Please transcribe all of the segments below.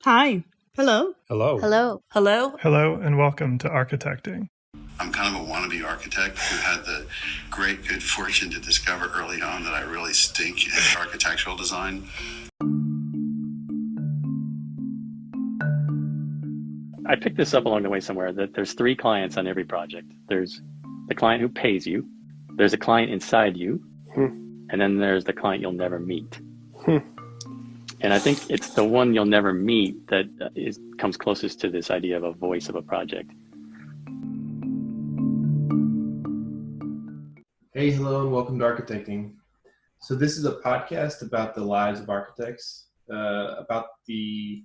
Hi. Hello. Hello. Hello. Hello. Hello, and welcome to Architecting. I'm kind of a wannabe architect who had the great good fortune to discover early on that I really stink at architectural design. I picked this up along the way somewhere that there's three clients on every project. There's the client who pays you, there's a client inside you, and then there's the client you'll never meet. And I think it's the one you'll never meet that comes closest to this idea of a voice of a project. Hey, hello, and welcome to Architecting. So this is a podcast about the lives of architects, about the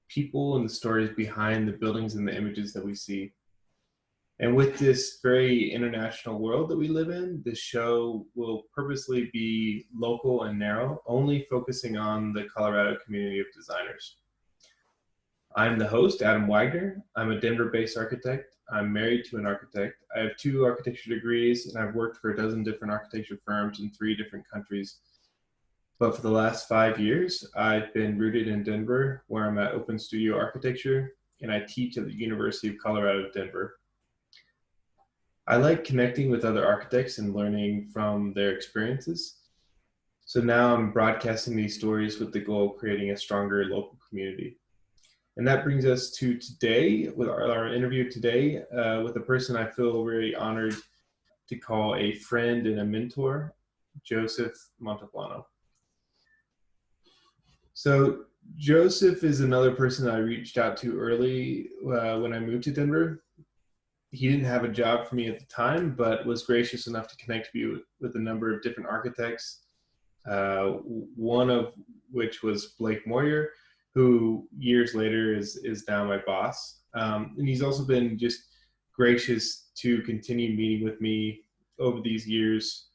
people and the stories behind the buildings and the images that we see. And with this very international world that we live in, this show will purposely be local and narrow, only focusing on the Colorado community of designers. I'm the host, Adam Wagner. I'm a Denver-based architect. I'm married to an architect. I have 2 architecture degrees, and I've worked for a dozen different architecture firms in 3 different countries. But for the last 5 years, I've been rooted in Denver, where I'm at Open Studio Architecture, and I teach at the University of Colorado, Denver. I like connecting with other architects and learning from their experiences. So now I'm broadcasting these stories with the goal of creating a stronger local community. And that brings us to today, with our interview today, with a person I feel very honored to call a friend and a mentor, Joseph Montalbano. So Joseph is another person I reached out to early when I moved to Denver. He didn't have a job for me at the time, but was gracious enough to connect me with a number of different architects, one of which was Blake Moyer, who years later is now my boss. And he's also been just gracious to continue meeting with me over these years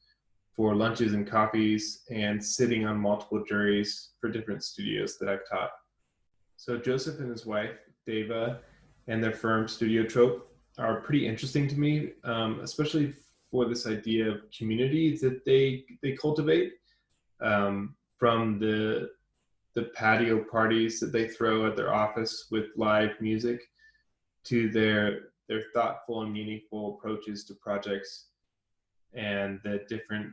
for lunches and coffees and sitting on multiple juries for different studios that I've taught. So Joseph and his wife, Deva, and their firm Studio Trope are pretty interesting to me, especially for this idea of community that they cultivate, from the patio parties that they throw at their office with live music to their thoughtful and meaningful approaches to projects and the different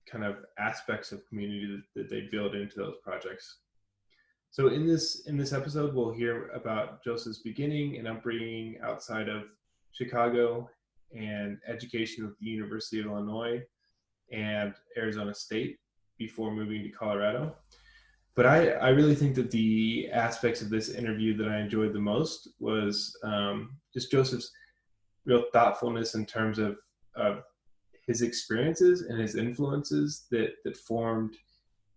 kind of aspects of community that they build into those projects. So in this episode, we'll hear about Joseph's beginning and upbringing outside of Chicago and education at the University of Illinois and Arizona State before moving to Colorado. But I really think that the aspects of this interview that I enjoyed the most was just Joseph's real thoughtfulness in terms of his experiences and his influences that formed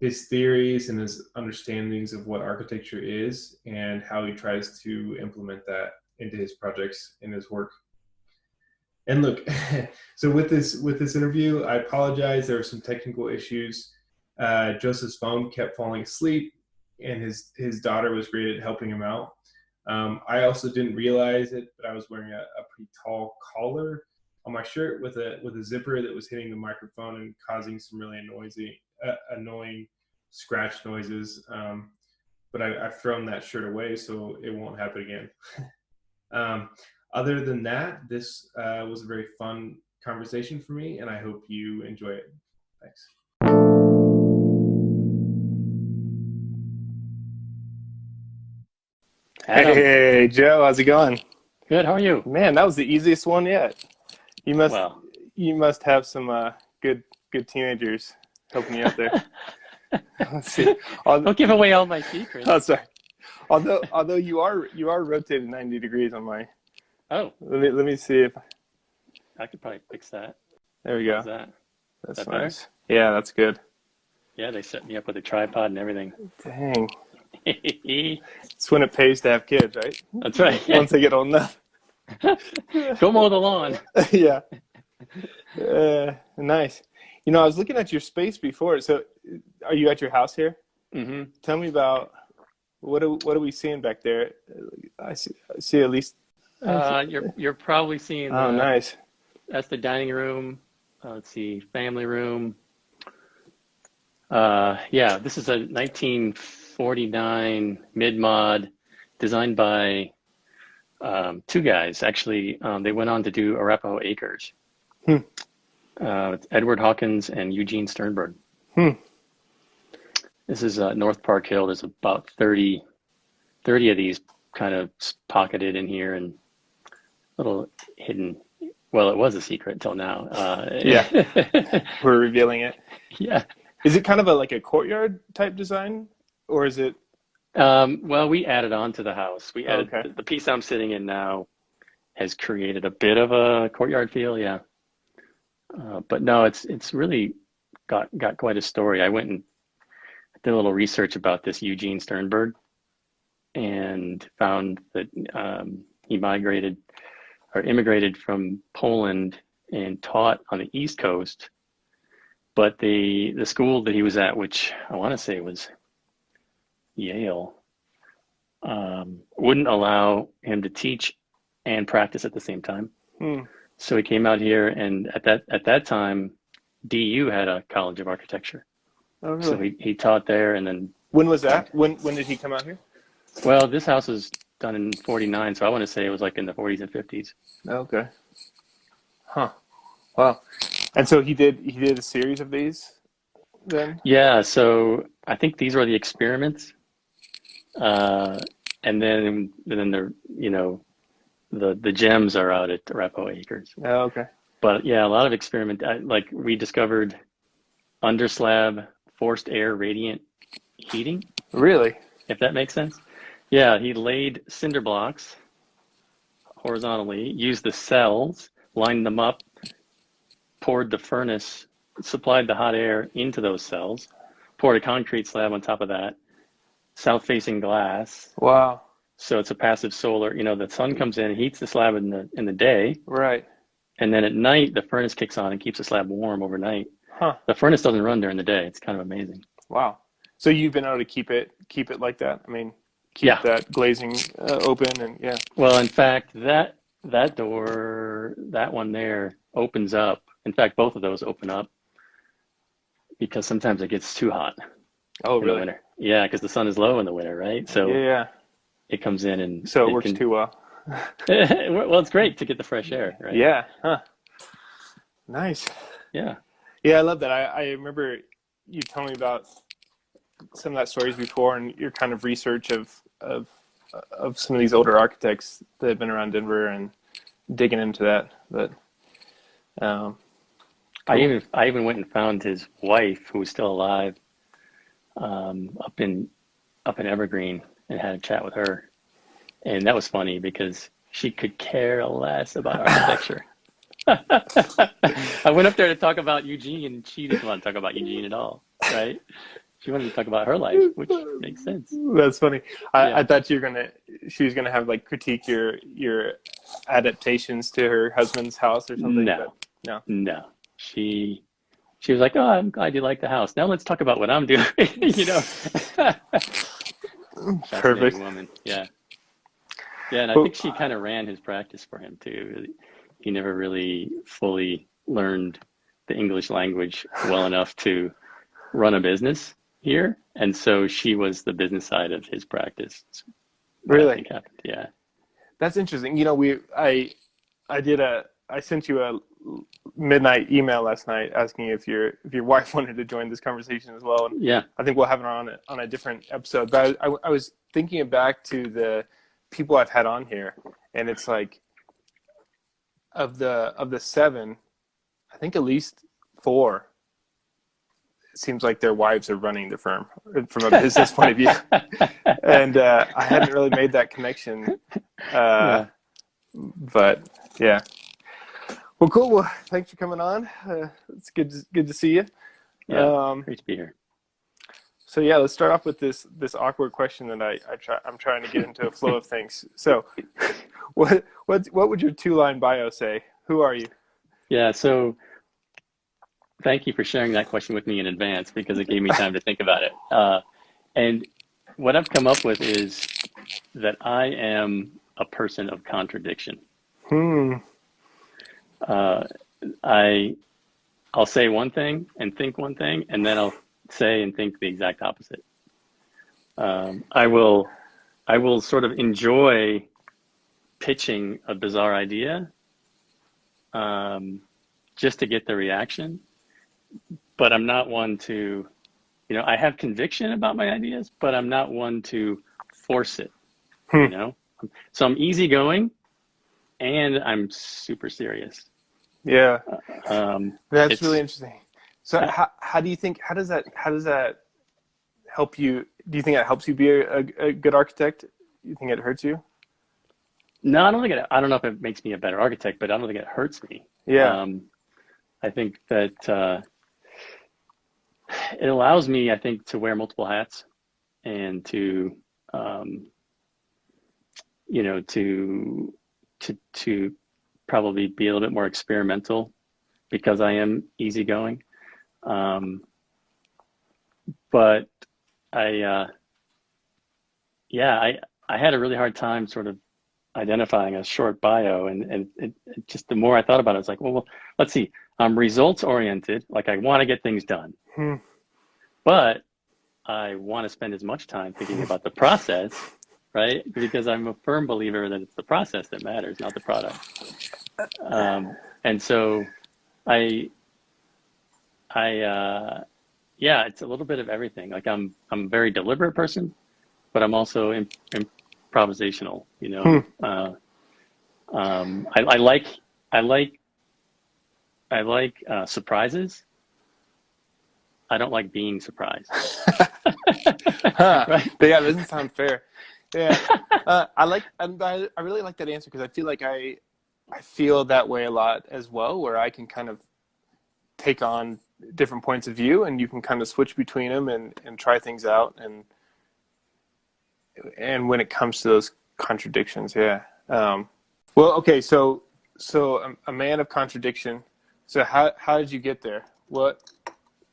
his theories and his understandings of what architecture is and how he tries to implement that into his projects and his work. And look, so with this interview, I apologize. There were some technical issues. Joseph's phone kept falling asleep, and his daughter was great at helping him out. I also didn't realize it, but I was wearing a pretty tall collar on my shirt with a zipper that was hitting the microphone and causing some really annoying scratch noises. But I've thrown that shirt away, so it won't happen again. Other than that, this was a very fun conversation for me, and I hope you enjoy it. Thanks. Adam. Hey, Joe, how's it going? Good, how are you? Man, that was the easiest one yet. You must have some good teenagers helping you out there. Let's see. Don't give away all my secrets. Oh, sorry. Although you are rotated 90 degrees on my. Oh. Let me see if I could probably fix that. There we go. How's that? That's that nice. Better? Yeah, that's good. Yeah, they set me up with a tripod and everything. Dang. It's when it pays to have kids, right? That's right. Once they get old enough. Go mow the lawn. Yeah. Nice. You know, I was looking at your space before. So, are you at your house here? Mm-hmm. Tell me about what are we seeing back there? I see at least. You're probably seeing. Oh, nice. That's the dining room. Let's see, family room. Yeah, this is a 1949 mid-mod designed by two guys. Actually, they went on to do Arapahoe Acres. It's Edward Hawkins and Eugene Sternberg. This is North Park Hill. There's about 30 of these kind of pocketed in here and little hidden. Well, it was a secret till now. Yeah, we're revealing it. Yeah. Is it kind of like a courtyard type design, or is it? Well, we added on to the house. We added Okay. the piece I'm sitting in now has created a bit of a courtyard feel. Yeah. But no, it's really got quite a story. I went and did a little research about this Eugene Sternberg and found that he immigrated from Poland and taught on the East Coast. But the school that he was at, which I want to say was Yale, wouldn't allow him to teach and practice at the same time. So he came out here, and at that time, DU had a College of Architecture. Oh, really? So he taught there, and then When was that? When did he come out here? well, this house was done in '49, so I want to say it was like in the 40s and 50s. Okay. Huh. Wow. And so he did a series of these then? Yeah, so I think these were the experiments, and then the gems are out at Arapahoe Acres. Oh, okay. But yeah, a lot of experiment. Like we discovered underslab forced air radiant heating, Really? if that makes sense. Yeah, he laid cinder blocks horizontally, used the cells, lined them up, poured the furnace, supplied the hot air into those cells, poured a concrete slab on top of that, south-facing glass. Wow. So it's a passive solar. The sun comes in, heats the slab in the day, Right. and then at night the furnace kicks on and keeps the slab warm overnight. Huh. The furnace doesn't run during the day. It's kind of amazing. Wow. So you've been able to keep it like that? I mean, keep that glazing open and yeah. Well, in fact, that door, that one there opens up. In fact, both of those open up because sometimes it gets too hot. Oh, in really? the winter. Yeah, because the sun is low in the winter, right? So yeah. It comes in and so it works too well. Well, it's great to get the fresh air, right? Yeah. Huh. Nice. Yeah. Yeah, I love that. I remember you telling me about some of that stories before, and your kind of research of some of these older architects that have been around Denver and digging into that. But cool. I even went and found his wife, who was still alive, up in Evergreen, and had a chat with her, and that was funny because she could care less about architecture. I went up there to talk about Eugene, and she didn't want to talk about Eugene at all, right? She wanted to talk about her life, which makes sense. That's funny. I thought she was gonna have like critique your adaptations to her husband's house or something. No. She was like, "Oh, I'm glad you like the house. Now let's talk about what I'm doing." Perfect woman. Yeah. And I think she kind of ran his practice for him too. He never really fully learned the English language well enough to run a business here, and so she was the business side of his practice. Really? I think happened. Yeah. That's interesting. I sent you a midnight email last night asking if your wife wanted to join this conversation as well. And yeah. I think we'll have her on a different episode. But I was thinking back to the people I've had on here, and it's like of the 7, I think at least 4. It seems like their wives are running the firm from a business point of view, and I hadn't really made that connection. But yeah. Well, cool. Well, thanks for coming on. It's good to see you. Yeah, great to be here. So yeah, let's start off with this awkward question that I'm trying to get into a flow of things. So, what would your 2-line bio say? Who are you? Yeah. So, thank you for sharing that question with me in advance because it gave me time to think about it. And what I've come up with is that I am a person of contradiction. I'll say one thing and think one thing, and then I'll say and think the exact opposite. I will I will sort of enjoy pitching a bizarre idea, just to get the reaction. But I'm not one to, I have conviction about my ideas, but I'm not one to force it, Hmm. So I'm easygoing and I'm super serious. Yeah, that's really It's, interesting. So how do you think, how does that help you? Do you think that helps you be a good architect? You think it hurts you? no, I don't know if it makes me a better architect, but I don't think it hurts me. Yeah. I think that it allows me, I think, to wear multiple hats and to, to probably be a little bit more experimental because I am easygoing. But I had a really hard time sort of identifying a short bio, and it just, the more I thought about it, it's like, well, let's see. I'm results oriented, like I want to get things done, but I want to spend as much time thinking about the process, right? Because I'm a firm believer that it's the process that matters, not the product. And so yeah, it's a little bit of everything. Like I'm a very deliberate person, but I'm also improvisational. I like surprises. I don't like being surprised. Huh. Right? Yeah, that doesn't sound fair. Yeah, I really like that answer because I feel like I feel that way a lot as well, where I can kind of take on different points of view, and you can kind of switch between them and try things out, and when it comes to those contradictions, yeah. Well, okay, so a man of contradiction. So how did you get there?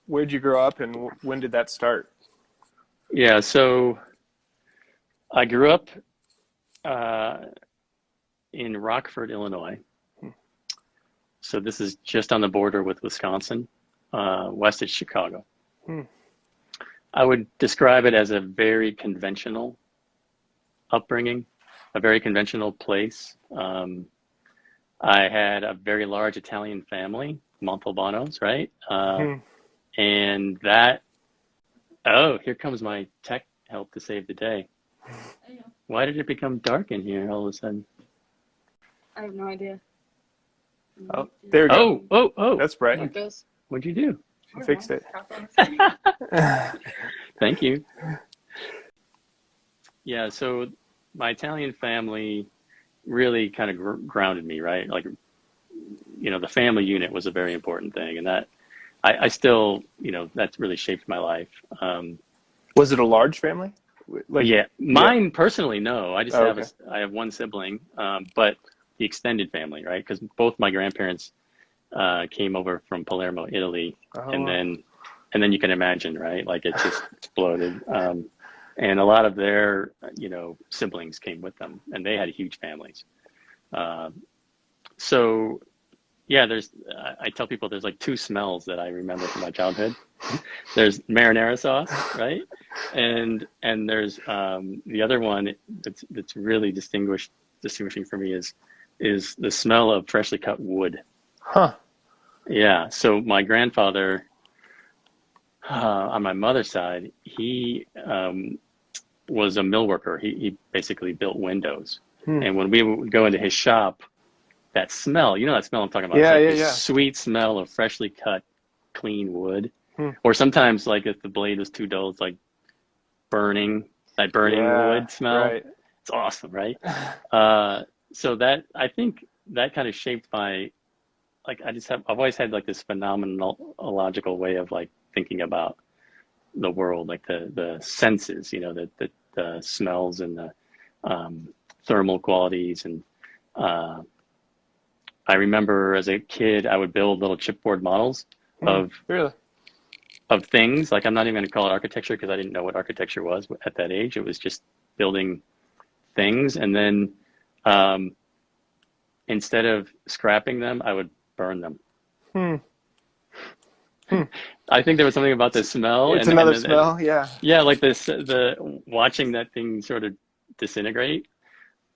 Where'd you grow up, and when did that start? Yeah, so I grew up in Rockford, Illinois. So this is just on the border with Wisconsin, west of Chicago. I would describe it as a very conventional upbringing, a very conventional place. I had a very large Italian family, Montalbanos, right? And that, oh, here comes my tech help to save the day. Why did it become dark in here all of a sudden? I have no idea. Oh, there we go. Oh. That's bright. There it goes. What'd you do? You fixed it. Thank you. Yeah, so my Italian family really kind of grounded me, right? Like, the family unit was a very important thing, and that I still, that's really shaped my life. Was it a large family? Yeah, mine personally, no. I just I have one sibling, but the extended family, right? Because both my grandparents came over from Palermo, Italy, and then you can imagine, right? Like it just exploded. And a lot of their, siblings came with them, and they had huge families. So, yeah, I tell people there's like two smells that I remember from my childhood. There's marinara sauce, right? And there's the other one that's really distinguishing for me is the smell of freshly cut wood. Huh. Yeah. So my grandfather, on my mother's side, he was a mill worker. He basically built windows. And when we would go into his shop, that smell, that smell I'm talking about? Yeah, it's like the sweet smell of freshly cut, clean wood. Or sometimes, like, if the blade was too dull, it's like burning wood smell. Right. It's awesome, right? So that, I think that kind of shaped my, like, I've always had like this phenomenological way of like thinking about the world, like the senses, the smells and the thermal qualities. And I remember as a kid, I would build little chipboard models of things. Like, I'm not even going to call it architecture because I didn't know what architecture was at that age. It was just building things. And then instead of scrapping them, I would burn them. I think there was something about the smell. It's another smell, yeah. Yeah, like the watching that thing sort of disintegrate.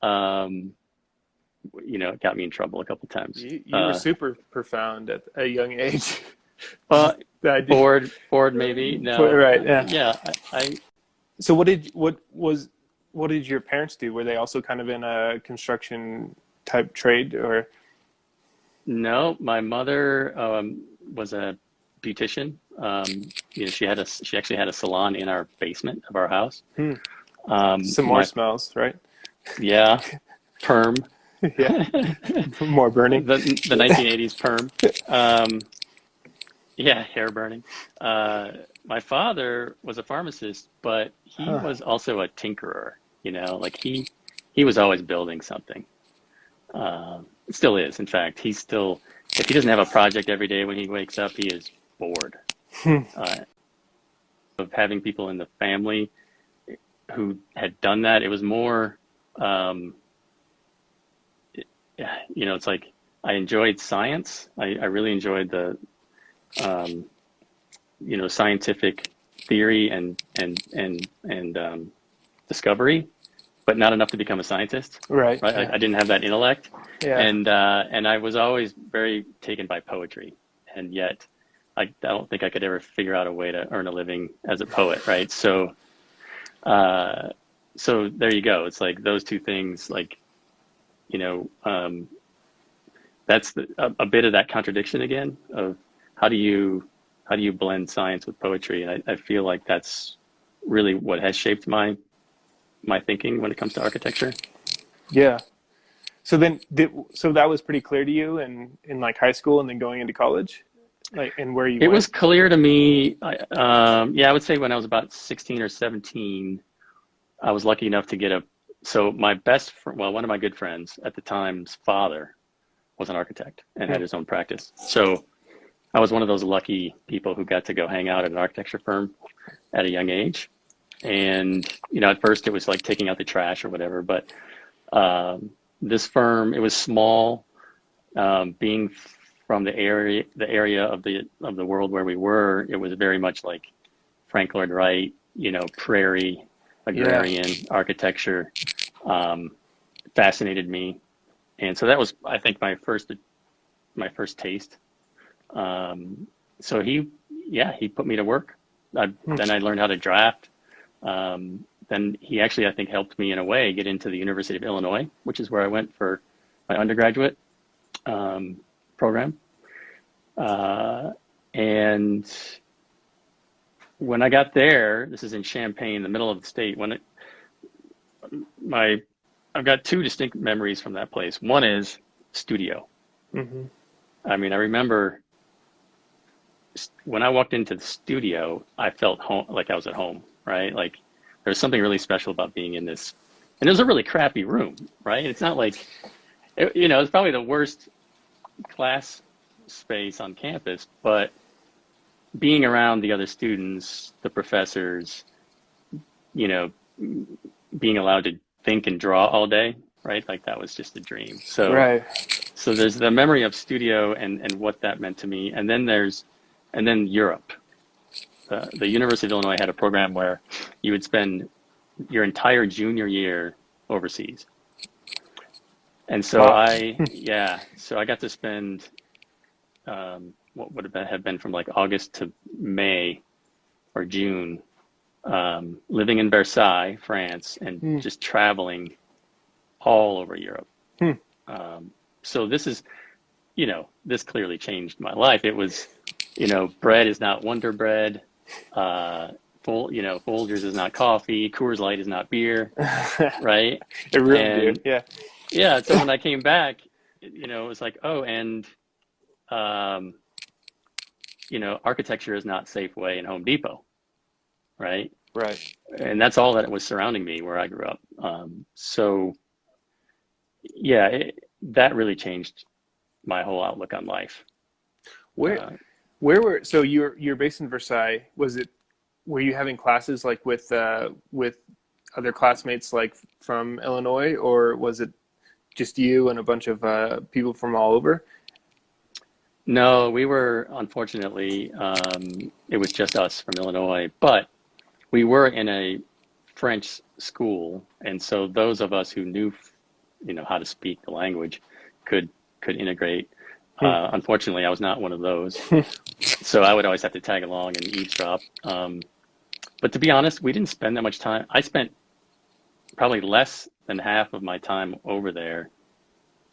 It got me in trouble a couple times. You were super profound at a young age. Well, The idea. bored maybe. No, Right. Yeah. yeah. I So what did your parents do? Were they also kind of in a construction type trade, or? No, my mother was a beautician. She actually had a salon in our basement of our house. Some more smells, right? Yeah, perm. Yeah, more burning. The 1980s perm. Yeah, hair burning. My father was a pharmacist, but he was also a tinkerer. Like he was always building something. Still is. In fact, if he doesn't have a project every day when he wakes up, he is bored. Of having people in the family who had done that, it was more, it's like I enjoyed science. I really enjoyed the, scientific theory and discovery, but not enough to become a scientist. Right. I didn't have that intellect. Yeah. And I was always very taken by poetry, and yet I don't think I could ever figure out a way to earn a living as a poet, right? So there you go. It's like those two things, like, that's a bit of that contradiction again of how do you blend science with poetry, and I feel like that's really what has shaped my thinking when it comes to architecture. Yeah. So then, so that was pretty clear to you in like high school and then going into college, like, and where you It went? was clear to me. I would say when I was about 16 or 17, I was lucky enough to get so my one of my good friends at the time's father was an architect and had his own practice. So I was one of those lucky people who got to go hang out at an architecture firm at a young age. And, at first it was like taking out the trash or whatever, but this firm, it was small, being from the area of the world where we were, it was very much like Frank Lloyd Wright, prairie, agrarian architecture, fascinated me. And so that was, I think, my first taste. So he put me to work. Then I learned how to draft. Then he actually, I think, helped me in a way get into the University of Illinois, which is where I went for my undergraduate program. And when I got there, this is in Champaign, the middle of the state. I've got two distinct memories from that place. One is studio. Mm-hmm. I mean, I remember when I walked into the studio, I felt like I was at home, right? Like there's something really special about being in this, and it was a really crappy room, right? It's not like, it's probably the worst class space on campus, but being around the other students, the professors, being allowed to think and draw all day, right? Like that was just a dream. So, right. So there's the memory of studio and what that meant to me. And then Europe. The University of Illinois had a program where you would spend your entire junior year overseas. And so so I got to spend what would have been from like August to May or June, living in Versailles, France, and just traveling all over Europe. So this is, this clearly changed my life. It was, bread is not Wonder Bread. Folgers is not coffee. Coors Light is not beer, right? It ruined you. Yeah. Yeah. So when I came back, it was like, oh, and architecture is not Safeway and Home Depot, right? Right. And that's all that was surrounding me where I grew up. That really changed my whole outlook on life. So you're based in Versailles. Were you having classes like with other classmates like from Illinois, or was it just you and a bunch of people from all over? No, we were, unfortunately, it was just us from Illinois, but we were in a French school, and so those of us who knew, how to speak the language could integrate. Unfortunately, I was not one of those, so I would always have to tag along and eavesdrop. But to be honest, we didn't spend that much time. I spent probably less than half of my time over there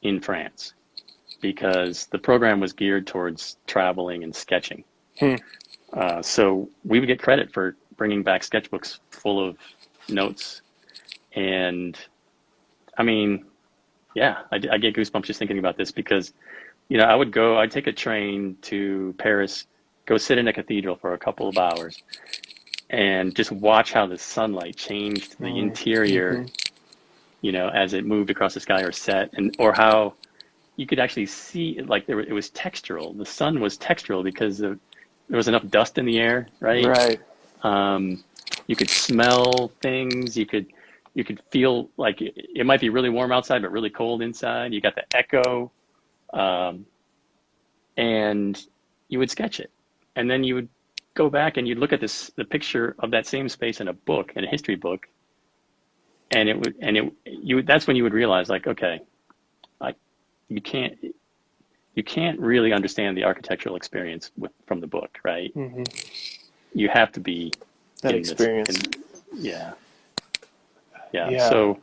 in France, because the program was geared towards traveling and sketching. So we would get credit for bringing back sketchbooks full of notes. And I mean, yeah, I get goosebumps just thinking about this, because, I'd take a train to Paris, go sit in a cathedral for a couple of hours, and just watch how the sunlight changed the interior, as it moved across the sky or set, or how you could actually see, like, it was textural. The sun was textural because there was enough dust in the air, right? Right. You could smell things. You could feel like it might be really warm outside, but really cold inside. You got the echo, and you would sketch it, and then you would go back and you'd look at the picture of that same space in a book, in a history book, and that's when you would realize, like, okay, you can't really understand the architectural experience from the book, right? You have to be that experience. Yeah. So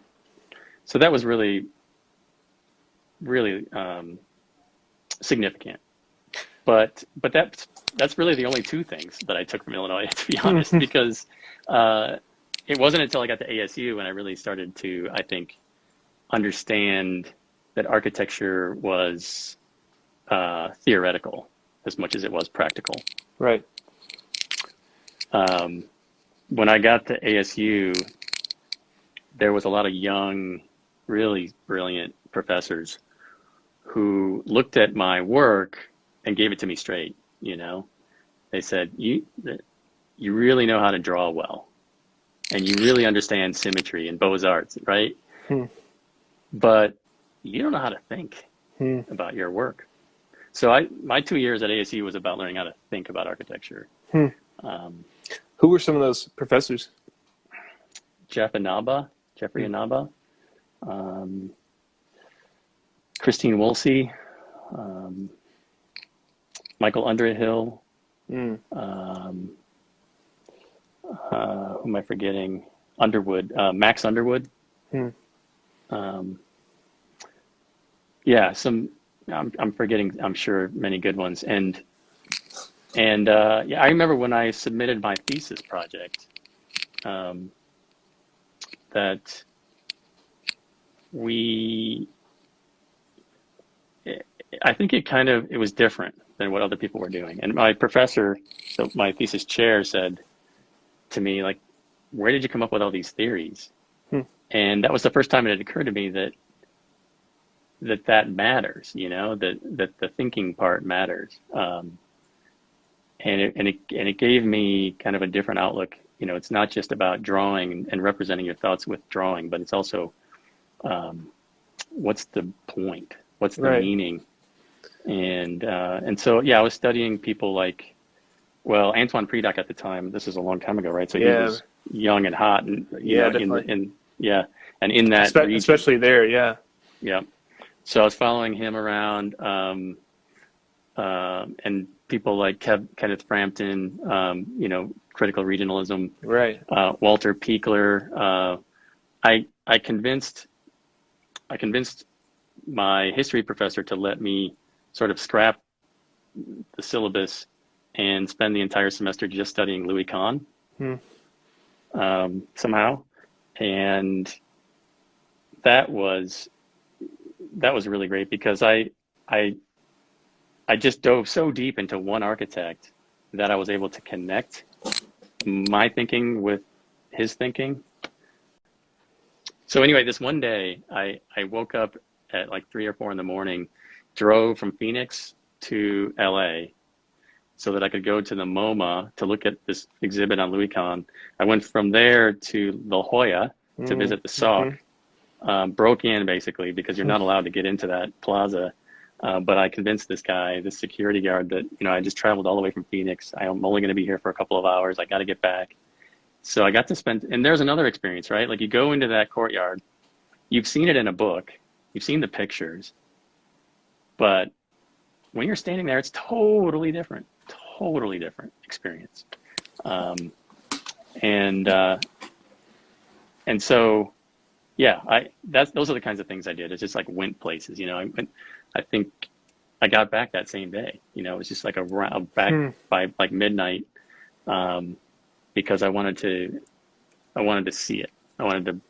that was really, really significant. But that's really the only two things that I took from Illinois, to be honest, because it wasn't until I got to ASU when I really started to, I think, understand that architecture was theoretical as much as it was practical. Right. When I got to ASU, there was a lot of young, really brilliant professors who looked at my work and gave it to me straight. They said, you really know how to draw well, and you really understand symmetry and Beaux-Arts, right? But you don't know how to think about your work. So my 2 years at ASU was about learning how to think about architecture. Who were some of those professors? Jeffrey Inaba, Christine Woolsey, Michael Underhill, who am I forgetting? Underwood, Max Underwood. Yeah, I'm forgetting, I'm sure, many good ones. And I remember when I submitted my thesis project, that I think it was different than what other people were doing. And my professor, so my thesis chair, said to me, like, where did you come up with all these theories? And that was the first time it had occurred to me that matters, that the thinking part matters. And it gave me kind of a different outlook. It's not just about drawing and representing your thoughts with drawing, but it's also, what's the point? What's the meaning? And so, I was studying people like, well, Antoine Predock at the time. This is a long time ago, right? So he was young and hot, and and in that region, especially there, yeah. So I was following him around, and people like Kenneth Frampton, critical regionalism, right? Walter Piekler. I convinced my history professor to let me sort of scrap the syllabus and spend the entire semester just studying Louis Kahn, somehow, and that was really great, because I just dove so deep into one architect that I was able to connect my thinking with his thinking. So anyway, this one day I woke up at like 3 or 4 in the morning, drove from Phoenix to LA so that I could go to the MoMA to look at this exhibit on Louis Kahn. I went from there to La Jolla to visit the Salk. Broke in, basically, because you're not allowed to get into that plaza. But I convinced this guy, this security guard, that, I just traveled all the way from Phoenix. I'm only going to be here for a couple of hours. I got to get back. So I got to spend, and there's another experience, right? Like you go into that courtyard, you've seen it in a book, you've seen the pictures, but when you're standing there, it's totally different experience. And so, yeah, those are the kinds of things I did. It's just like went places, I think I got back that same day, it was just like around back by like midnight, because I wanted to see it. I wanted to,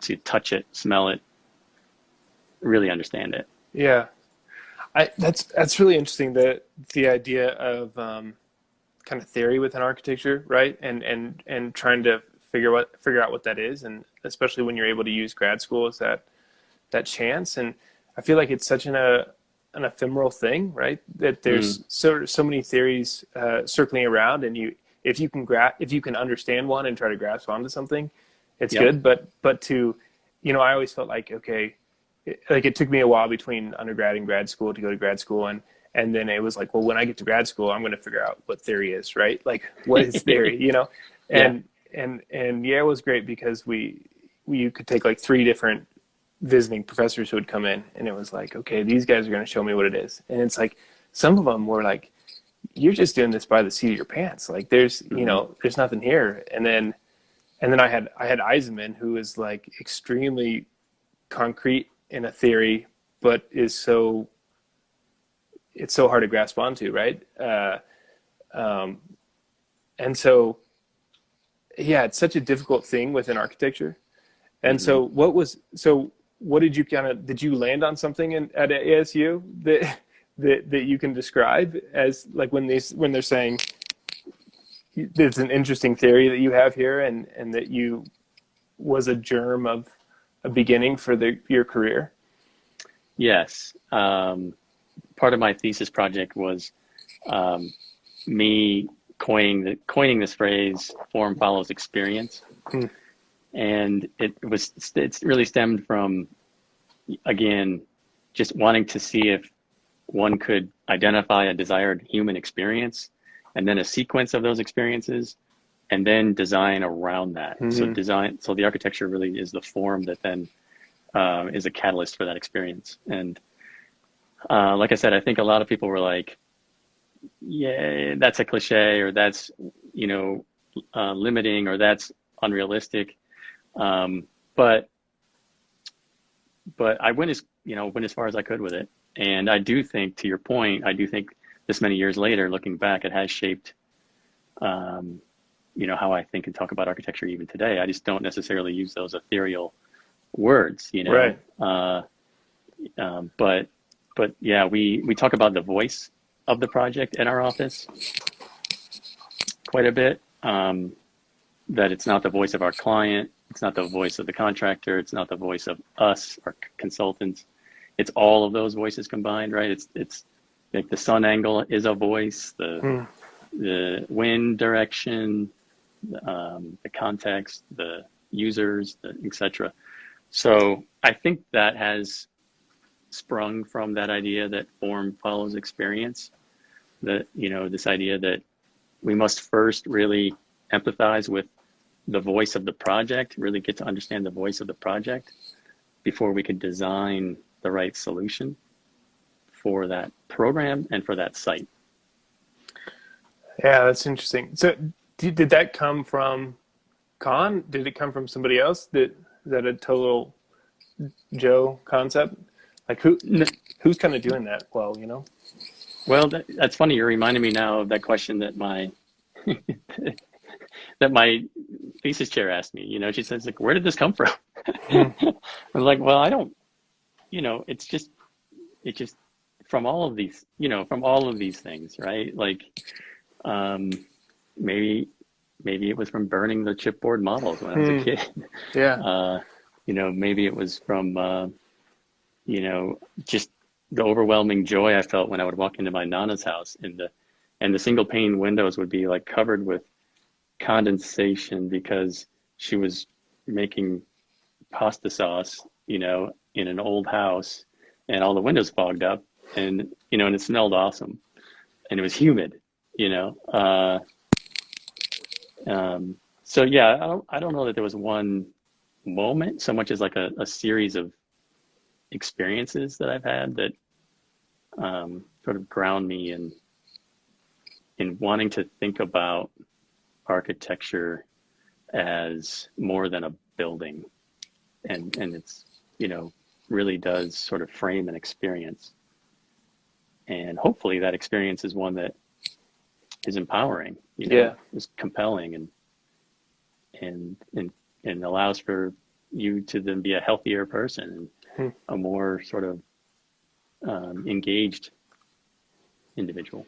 to touch it, smell it, really understand it. Yeah. That's really interesting, the idea of kind of theory within architecture, right? And trying to figure out what that is, and especially when you're able to use grad school as that chance. And I feel like it's such an ephemeral thing, right? That there's so many theories circling around, and if you can understand one and try to grasp onto something, it's good. But to, I always felt like, okay, it took me a while between undergrad and grad school to go to grad school, and then it was like, well, when I get to grad school, I'm going to figure out what theory is, right? Like, what is theory, And yeah, it was great because you could take like 3 different visiting professors who would come in, and it was like, okay, these guys are going to show me what it is. And it's like, some of them were like, you're just doing this by the seat of your pants. Like there's, there's nothing here. And then I had Eisenman, who is like extremely concrete in a theory, but it's so hard to grasp onto, right? And so, yeah, it's such a difficult thing within architecture. And so what did you land on something at ASU that you can describe as like when they're saying it's an interesting theory that you have here, and that you was a germ of a beginning for your career? Yes. Part of my thesis project was me coining this phrase, form follows experience. And it's really stemmed from, again, just wanting to see if one could identify a desired human experience, and then a sequence of those experiences, and then design around that. So the architecture really is the form that then is a catalyst for that experience. And like I said, I think a lot of people were like, yeah, that's a cliche, or that's, limiting, or that's unrealistic. But I went as far as I could with it. And I do think, to your point, this many years later, looking back, it has shaped, how I think and talk about architecture even today. I just don't necessarily use those ethereal words, Right. But yeah, we talk about the voice of the project in our office quite a bit. That it's not the voice of our client, it's not the voice of the contractor, it's not the voice of us, our consultants. It's all of those voices combined, right? It's like the sun angle is a voice, the wind direction, the context, the users, etc. So I think that has sprung from that idea that form follows experience. That, this idea that we must first really empathize with the voice of the project, really get to understand the voice of the project before we could design the right solution for that program and for that site. Yeah, that's interesting. So did that come from Khan? Did it come from somebody else? Is that a total Joe concept? Like who's kind of doing that well, Well, that's funny. You're reminding me now of that question that my that my thesis chair asked me. She says, like, where did this come from? I was like, well, I don't. It's just from all of these things, right? Like, maybe it was from burning the chipboard models when I was a kid. Yeah. Maybe it was from just the overwhelming joy I felt when I would walk into my Nana's house, and the single pane windows would be like covered with condensation because she was making pasta sauce, in an old house, and all the windows fogged up, and and it smelled awesome, and it was humid, So yeah, I don't know that there was one moment so much as like a series of experiences that I've had that sort of ground me in wanting to think about architecture as more than a building, and it's, you know, really does sort of frame an experience, and hopefully that experience is one that is empowering, you know, Yeah. is compelling, and allows for you to then be a healthier person and a more sort of engaged individual.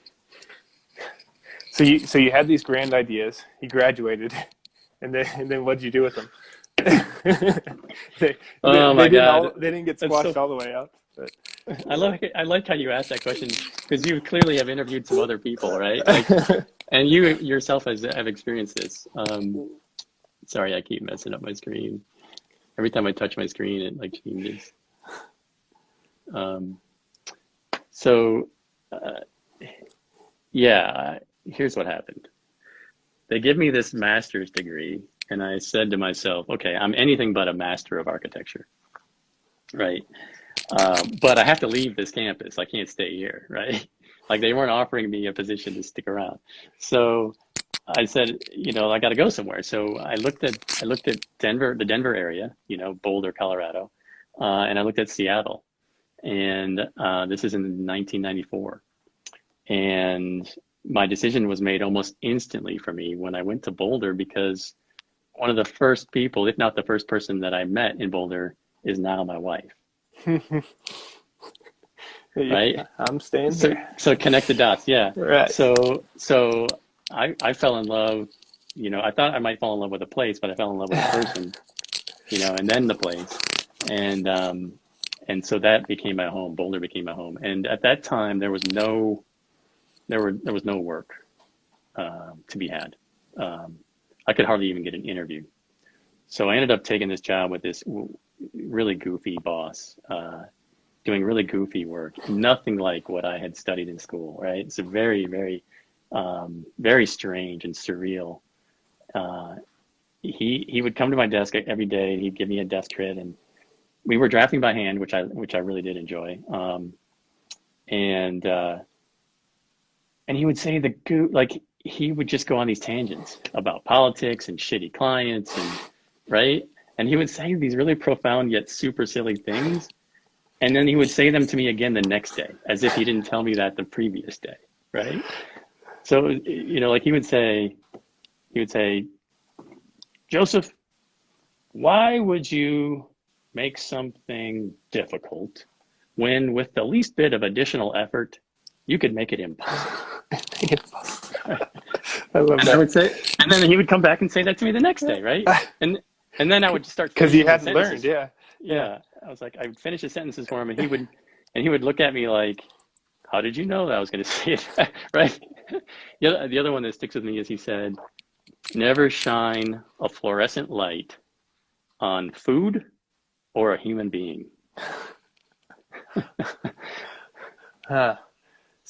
So you had these grand ideas. You graduated, and then what did you do with them? Oh my God. They didn't get That's squashed so- all the way out. But I like how you asked that question, because you clearly have interviewed some other people, right? Like, and you yourself have experienced this. Sorry, I keep messing up my screen. Every time I touch my screen, it like changes. Yeah, here's what happened. They give me this master's degree, and I said to myself, okay, I'm anything but a master of architecture, right? But I have to leave this campus. I can't stay here, right? Like, they weren't offering me a position to stick around. So I said, you know, I got to go somewhere. So I looked at Denver, the Denver area, you know, Boulder, Colorado, and I looked at Seattle, and this is in 1994. And my decision was made almost instantly for me when I went to Boulder, because one of the first people, if not the first person that I met in Boulder, is now my wife. Right? I'm staying So, here. so connect the dots, yeah. Right. So I fell in love, you know, I thought I might fall in love with a place, but I fell in love with a person, you know, and then the place. And so that became my home. Boulder became my home. And at that time, there was no work to be had. I could hardly even get an interview. So I ended up taking this job with this really goofy boss, doing really goofy work, nothing like what I had studied in school, right? It's a very, very, very strange and surreal. He would come to my desk every day. He'd give me a desk grid, and we were drafting by hand, which I really did enjoy. And he would say he would just go on these tangents about politics and shitty clients, and right. And he would say these really profound yet super silly things. And then he would say them to me again the next day, as if he didn't tell me that the previous day, right? So, you know, like he would say, Joseph, why would you make something difficult when with the least bit of additional effort, you could make it impossible? I love And that. I would say, and then he would come back and say that to me the next day, right? And then I would start, Because you hadn't sentences. learned, yeah. Yeah, I was like, I would finish the sentences for him, and he would look at me like, "How did you know that I was going to say it?" Right? The other one that sticks with me is he said, "Never shine a fluorescent light on food or a human being." Huh.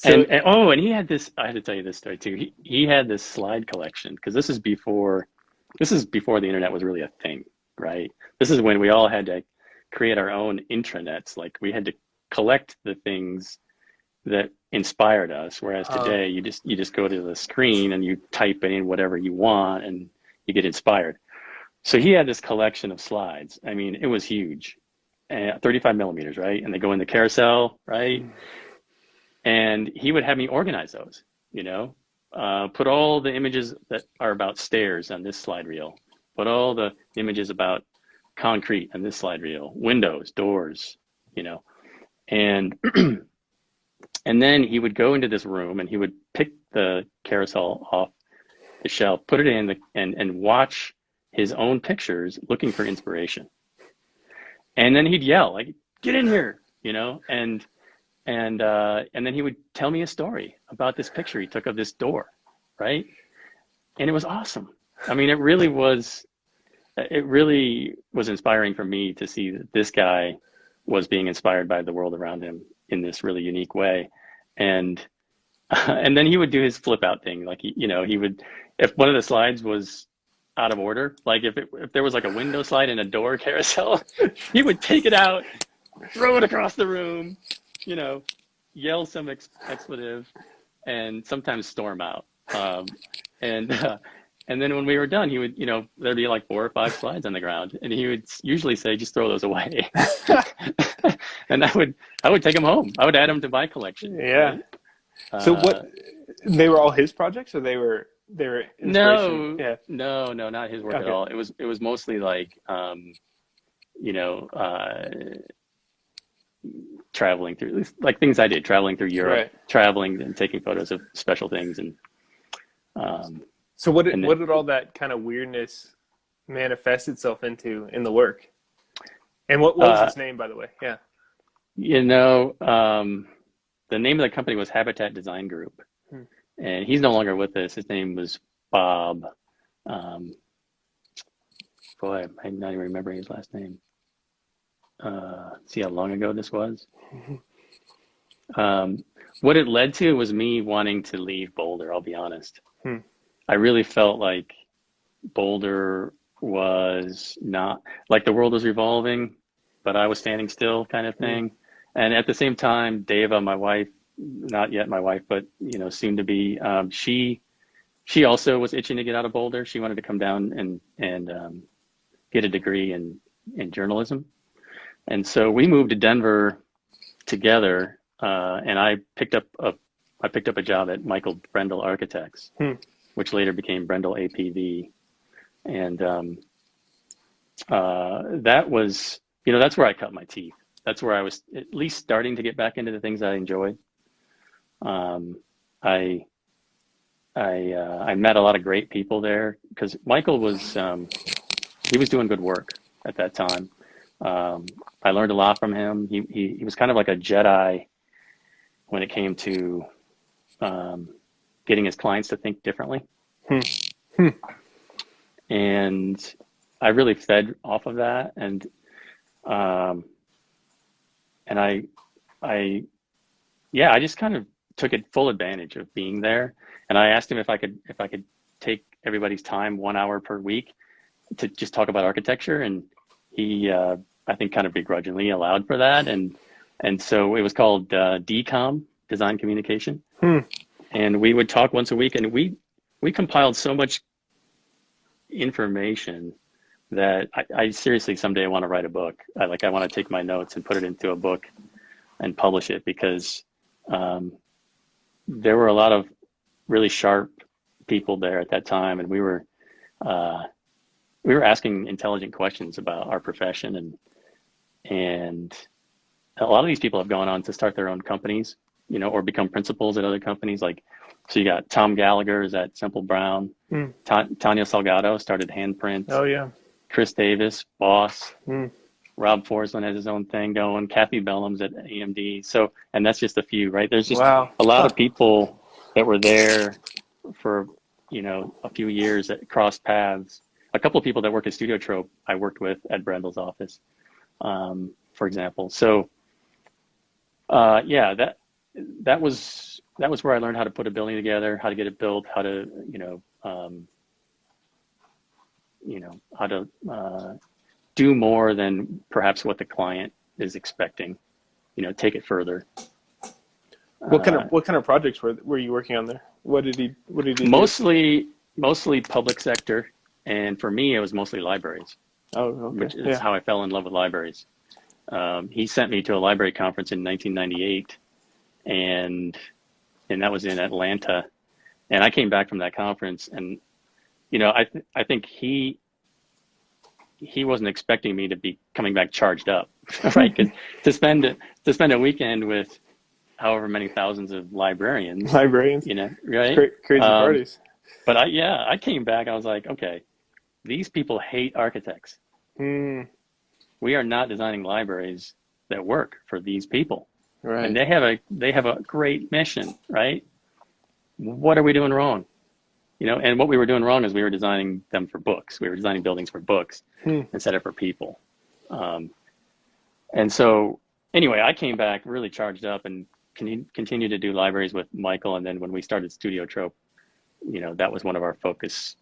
And he had this. I had to tell you this story too. He had this slide collection, because this is before the internet was really a thing, right? This is when we all had to create our own intranets. Like, we had to collect the things that inspired us, whereas today you just go to the screen and you type in whatever you want and you get inspired. So he had this collection of slides. I mean, it was huge, 35 millimeters, right? And they go in the carousel, right? And he would have me organize those, you know, put all the images that are about stairs on this slide reel, put all the images about concrete on this slide reel, windows, doors, you know, and and then he would go into this room and he would pick the carousel off the shelf, put it in and watch his own pictures, looking for inspiration. And then he'd yell, like, "Get in here," you know, and then he would tell me a story about this picture he took of this door, right? And it was awesome. I mean, it really was inspiring for me to see that this guy was being inspired by the world around him in this really unique way. And then he would do his flip out thing. Like, he would if one of the slides was out of order, like if there was like a window slide and a door carousel, he would take it out, throw it across the room, you know, yell some expletive, and sometimes storm out. And and then when we were done, he would, you know, there'd be like 4 or 5 slides on the ground, and he would usually say, "Just throw those away." And I would take them home. I would add them to my collection. Yeah. Right? So what? They were all his projects, or they were No, inspiration? Yeah. no, not his work at Okay. all. It was mostly like, you know, traveling through, like things I did, traveling through Europe, Right. traveling and taking photos of special things, and So what and did all that kind of weirdness manifest itself into in the work? And what was his name, by the way? Yeah. you know, the name of the company was Habitat Design Group, and he's no longer with us. His name was Bob. Boy, I'm not even remembering his last name. See how long ago this was? What it led to was me wanting to leave Boulder, I'll be honest. I really felt like Boulder was not, like the world was revolving, but I was standing still kind of thing. And at the same time, Deva, my wife, not yet my wife, but, you know, soon to be, she also was itching to get out of Boulder. She wanted to come down and get a degree in journalism. And so we moved to Denver together, and I picked up a job at Michael Brendel Architects, which later became Brendel APV. And that was, you know, that's where I cut my teeth. That's where I was at least starting to get back into the things I enjoyed. I met a lot of great people there because Michael was, he was doing good work at that time. I learned a lot from him. He was kind of like a Jedi when it came to getting his clients to think differently. And I really fed off of that. And I just kind of took full advantage of being there. And I asked him if I could take everybody's time 1 hour per week to just talk about architecture. And he, I think, kind of begrudgingly allowed for that. And so it was called DCOM, Design Communication. And we would talk once a week, and we compiled so much information that I seriously someday want to write a book. I want to take my notes and put it into a book and publish it, because there were a lot of really sharp people there at that time, and we were asking intelligent questions about our profession, and a lot of these people have gone on to start their own companies, you know, or become principals at other companies. Like, so you got Tom Gallagher is at Simple Brown, Tanya Salgado started Handprint. Oh yeah. Chris Davis, Boss. Rob Forsland has his own thing going. Kathy Bellum's at AMD. So, and that's just a few, right? There's just a lot of people that were there for, you know, a few years that crossed paths. A couple of people that work at Studio Trope I worked with at Brendel's office, for example. So, yeah, that was where I learned how to put a building together, how to get it built, how to, how to do more than perhaps what the client is expecting, you know, take it further. What kind of projects were you working on there? What did he do? Mostly public sector, and for me it was mostly libraries. Oh, okay. Which is how I fell in love with libraries. He sent me to a library conference in 1998, and that was in Atlanta, and I came back from that conference, and you know, I think he wasn't expecting me to be coming back charged up, right? Because to spend a weekend with however many thousands of librarians, you know, right? Crazy parties. But I came back. I was like, okay, these people hate architects. We are not designing libraries that work for these people, right? And they have a great mission, right? What are we doing wrong? You know, and what we were doing wrong is we were designing them for books. We were designing buildings for books instead of for people. And so anyway, I came back really charged up and continued to do libraries with Michael. And then when we started Studio Trope, that was one of our focus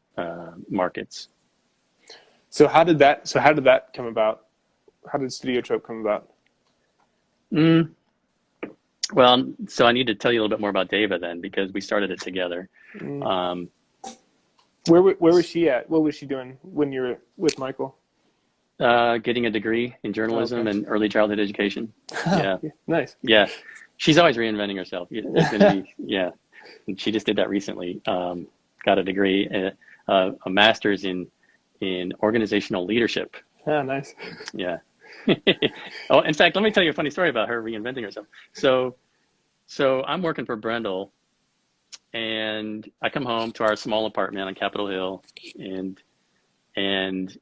markets. So how did that come about? How did Studio Trope come about? Well, so I need to tell you a little bit more about Dava then, because we started it together. Where was she at? What was she doing when you were with Michael? Getting a degree in journalism and early childhood education. Yeah. Nice. Yeah. She's always reinventing herself. It's gonna be, yeah. And she just did that recently. Got a degree, a master's in organizational leadership. Ah, nice. Yeah. Oh, in fact, let me tell you a funny story about her reinventing herself. So I'm working for Brendel, and I come home to our small apartment on Capitol Hill, and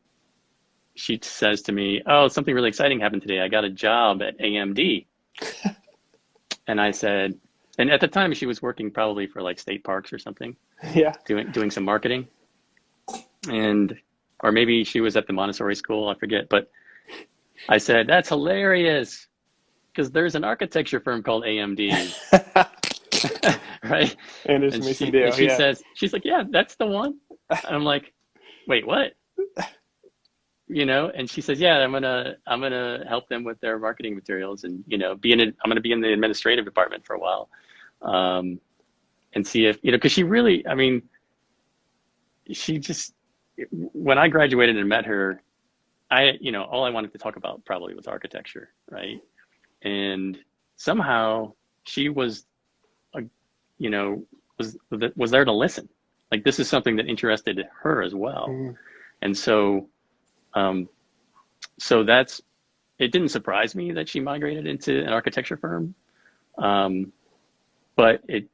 she says to me, "Oh, something really exciting happened today. I got a job at AMD." And I said, and at the time she was working probably for like state parks or something. Yeah. Doing some marketing, or maybe she was at the Montessori school, I forget. But I said, "That's hilarious, because there's an architecture firm called AMD." Right? Anderson And Mason Dale. she says, she's like, "Yeah, that's the one." And I'm like, "Wait, what?" And she says, "Yeah, I'm gonna help them with their marketing materials, and I'm gonna be in the administrative department for a while, and see if because she really, I mean, she just, when I graduated and met her, all I wanted to talk about probably was architecture, right? And somehow she was, was there to listen. Like, this is something that interested her as well, and so. So it didn't surprise me that she migrated into an architecture firm. But it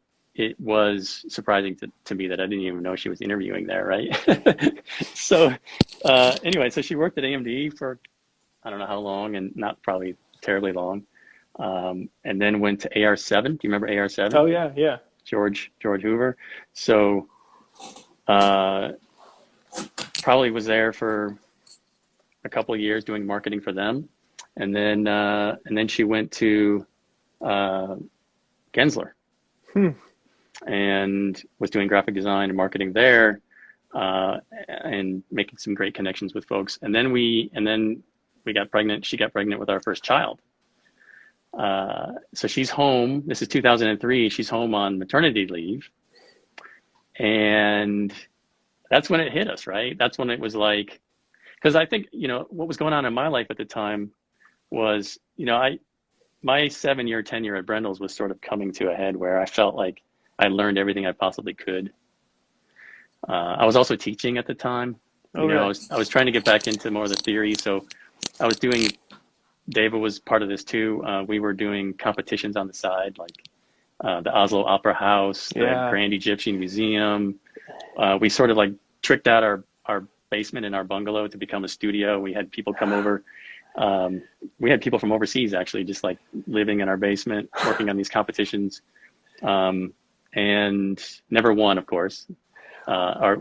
was surprising to me that I didn't even know she was interviewing there. Right. So, anyway, so she worked at AMD for, I don't know how long, and not probably terribly long. And then went to AR7. Do you remember AR7? Oh yeah. Yeah. George Hoover. So, probably was there for a couple of years doing marketing for them, and then she went to Gensler, and was doing graphic design and marketing there, and making some great connections with folks. And then we got pregnant. She got pregnant with our first child. So she's home. This is 2003. She's home on maternity leave, and that's when it hit us, right? That's when it was like. Because I think, what was going on in my life at the time was, my 7-year tenure at Brendel's was sort of coming to a head, where I felt like I learned everything I possibly could. I was also teaching at the time. I was trying to get back into more of the theory. So I was doing, Dava was part of this too. We were doing competitions on the side, like the Oslo Opera House, the Grand Egyptian Museum. We sort of like tricked out our basement in our bungalow to become a studio. We had people come over. We had people from overseas actually just like living in our basement, working on these competitions, and never won, of course, or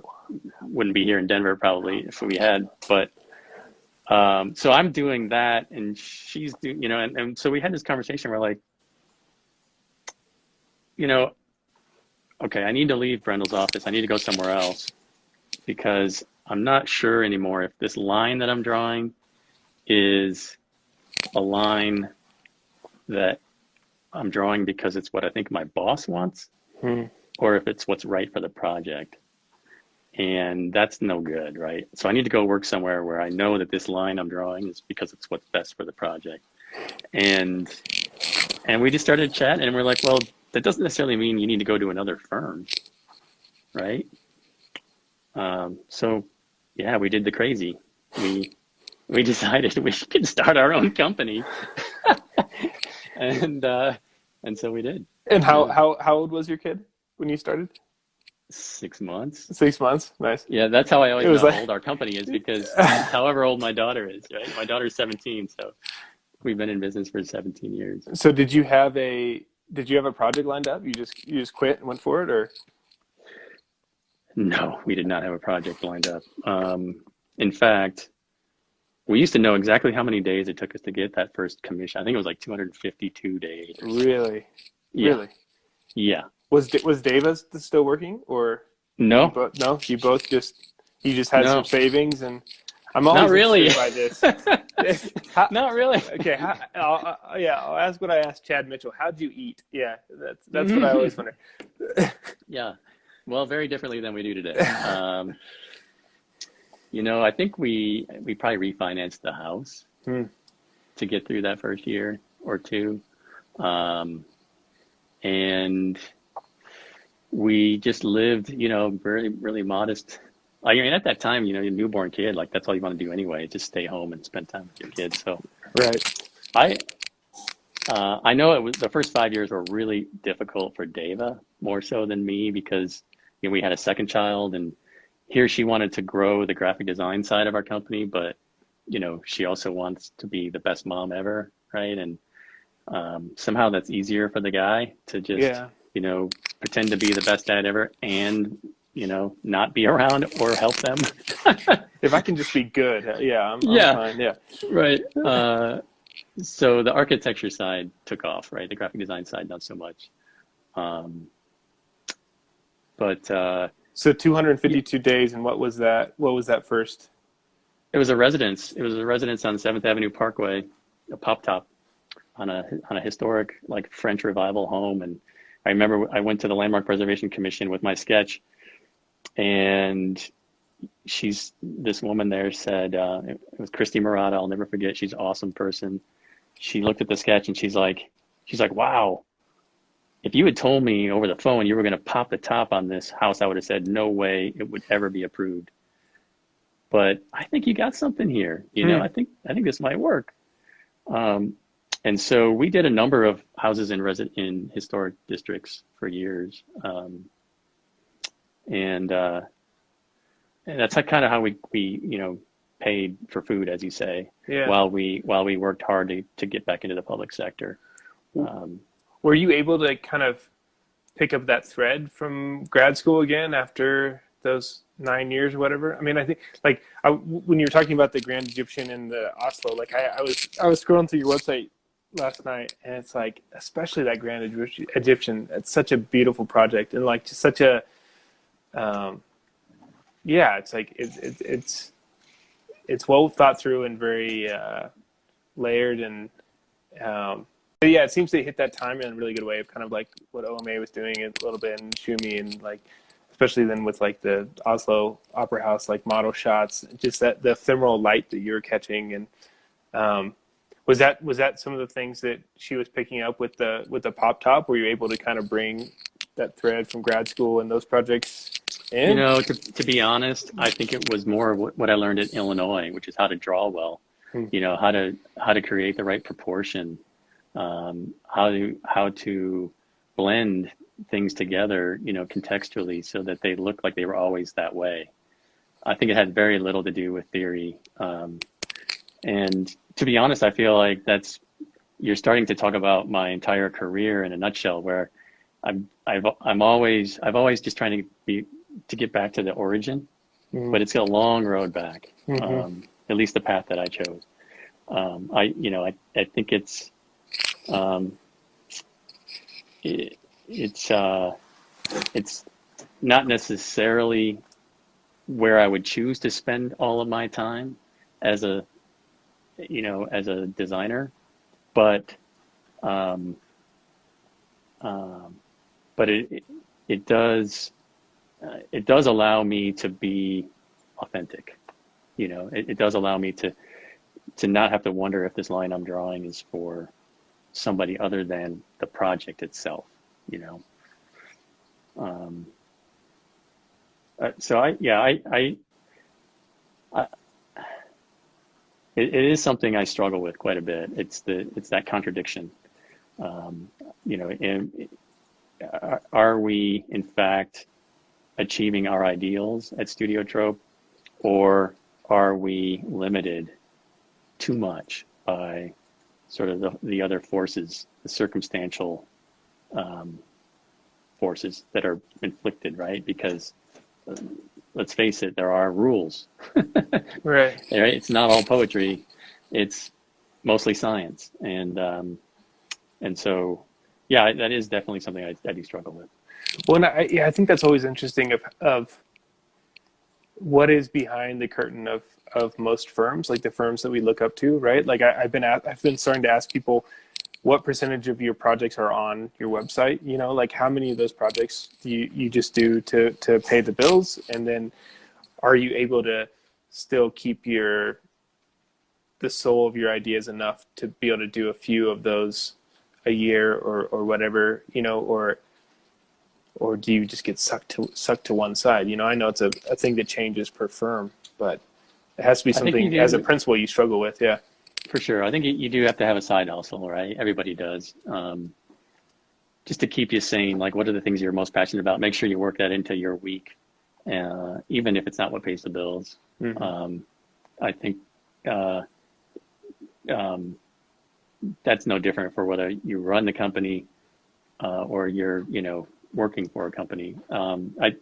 wouldn't be here in Denver probably if we had. But so I'm doing that, and she's doing, and so we had this conversation where like, okay, I need to leave Brendel's office. I need to go somewhere else, because I'm not sure anymore if this line that I'm drawing is a line that I'm drawing because it's what I think my boss wants, or if it's what's right for the project. And that's no good, right? So I need to go work somewhere where I know that this line I'm drawing is because it's what's best for the project. And we just started chatting, and we're like, well, that doesn't necessarily mean you need to go to another firm, right? So yeah, we did the crazy. We decided we could start our own company, and so we did. And how old was your kid when you started? 6 months. 6 months. Nice. Yeah, that's how I always know like... how old our company is, because however old my daughter is, right? My daughter's 17, so we've been in business for 17 years. So did you have a project lined up? You just quit and went for it, or? No, we did not have a project lined up. In fact, we used to know exactly how many days it took us to get that first commission. I think it was like 252 days. Really? Yeah. Really? Yeah. Was Dava still working, or? No, No, you both you just had No. some savings, and I'm always not really. intrigued by this. Not really. Okay, I'll ask what I asked Chad Mitchell. How'd you eat? Yeah, that's what I always wonder. Yeah. Well, very differently than we do today. I think we probably refinanced the house to get through that first year or two. And we just lived, very, really modest. I mean, at that time, a newborn kid, like that's all you want to do anyway, just stay home and spend time with your kids. So Right. I know it was the first 5 years were really difficult for Deva, more so than me, because we had a second child, and here she wanted to grow the graphic design side of our company, but she also wants to be the best mom ever, right? And somehow that's easier for the guy to just pretend to be the best dad ever and not be around or help them. If I can just be good, I'm fine. Yeah. Right. So the architecture side took off, right? The graphic design side, not so much. So 252 days, and what was that? What was that first? It was a residence. It was a residence on 7th Avenue Parkway, a pop top on a historic like French Revival home. And I remember I went to the Landmark Preservation Commission with my sketch, and this woman there said, it was Christy Murata, I'll never forget. She's an awesome person. She looked at the sketch and she's like, wow, if you had told me over the phone you were going to pop the top on this house, I would have said, no way it would ever be approved. But I think you got something here. I think this might work. And so we did a number of houses in historic districts for years. And that's kind of how we paid for food, as you say, while we worked hard to get back into the public sector. Were you able to kind of pick up that thread from grad school again after those 9 years or whatever? I mean, I think when you were talking about the Grand Egyptian and the Oslo, like I was scrolling through your website last night, and it's like, especially that Grand Egyptian, it's such a beautiful project, and like just such a it's like it's well thought through and very layered, and but yeah, it seems to hit that time in a really good way of kind of like what OMA was doing a little bit, and Shumi, and like especially then with like the Oslo Opera House like model shots, just that the ephemeral light that you were catching. And was that some of the things that she was picking up with the pop top? Were you able to kind of bring that thread from grad school and those projects in? To be honest, I think it was more of what I learned in Illinois, which is how to draw well, how to create the right proportion, how to blend things together, contextually, so that they look like they were always that way. I think it had very little to do with theory. And to be honest, I feel like you're starting to talk about my entire career in a nutshell, where I've always just trying to get back to the origin, but it's got a long road back. At least the path that I chose. I think it's not necessarily where I would choose to spend all of my time as a designer, but it does allow me to be authentic. It does allow me to not have to wonder if this line I'm drawing is for somebody other than the project itself. It is something I struggle with quite a bit. It's that contradiction. Are we in fact achieving our ideals at Studio Trope, or are we limited too much by sort of the other forces, the circumstantial forces that are inflicted, right? Because let's face it, there are rules. Right. It's not all poetry. It's mostly science. And so, yeah, that is definitely something I do struggle with. Well, and I think that's always interesting of what is behind the curtain of most firms, like the firms that we look up to, right? Like I've been starting to ask people, what percentage of your projects are on your website? You know, like how many of those projects do you just do to pay the bills, and then are you able to still keep the soul of your ideas enough to be able to do a few of those a year or whatever, you know, or do you just get sucked to one side? You know, I know it's a thing that changes per firm, but it has to be something as a principal you struggle with. Yeah. For sure. I think you do have to have a side hustle, right? Everybody does. Just to keep you sane, like what are the things you're most passionate about? Make sure you work that into your week, even if it's not what pays the bills. Mm-hmm. I think that's no different for whether you run the company or you're, you know, working for a company. I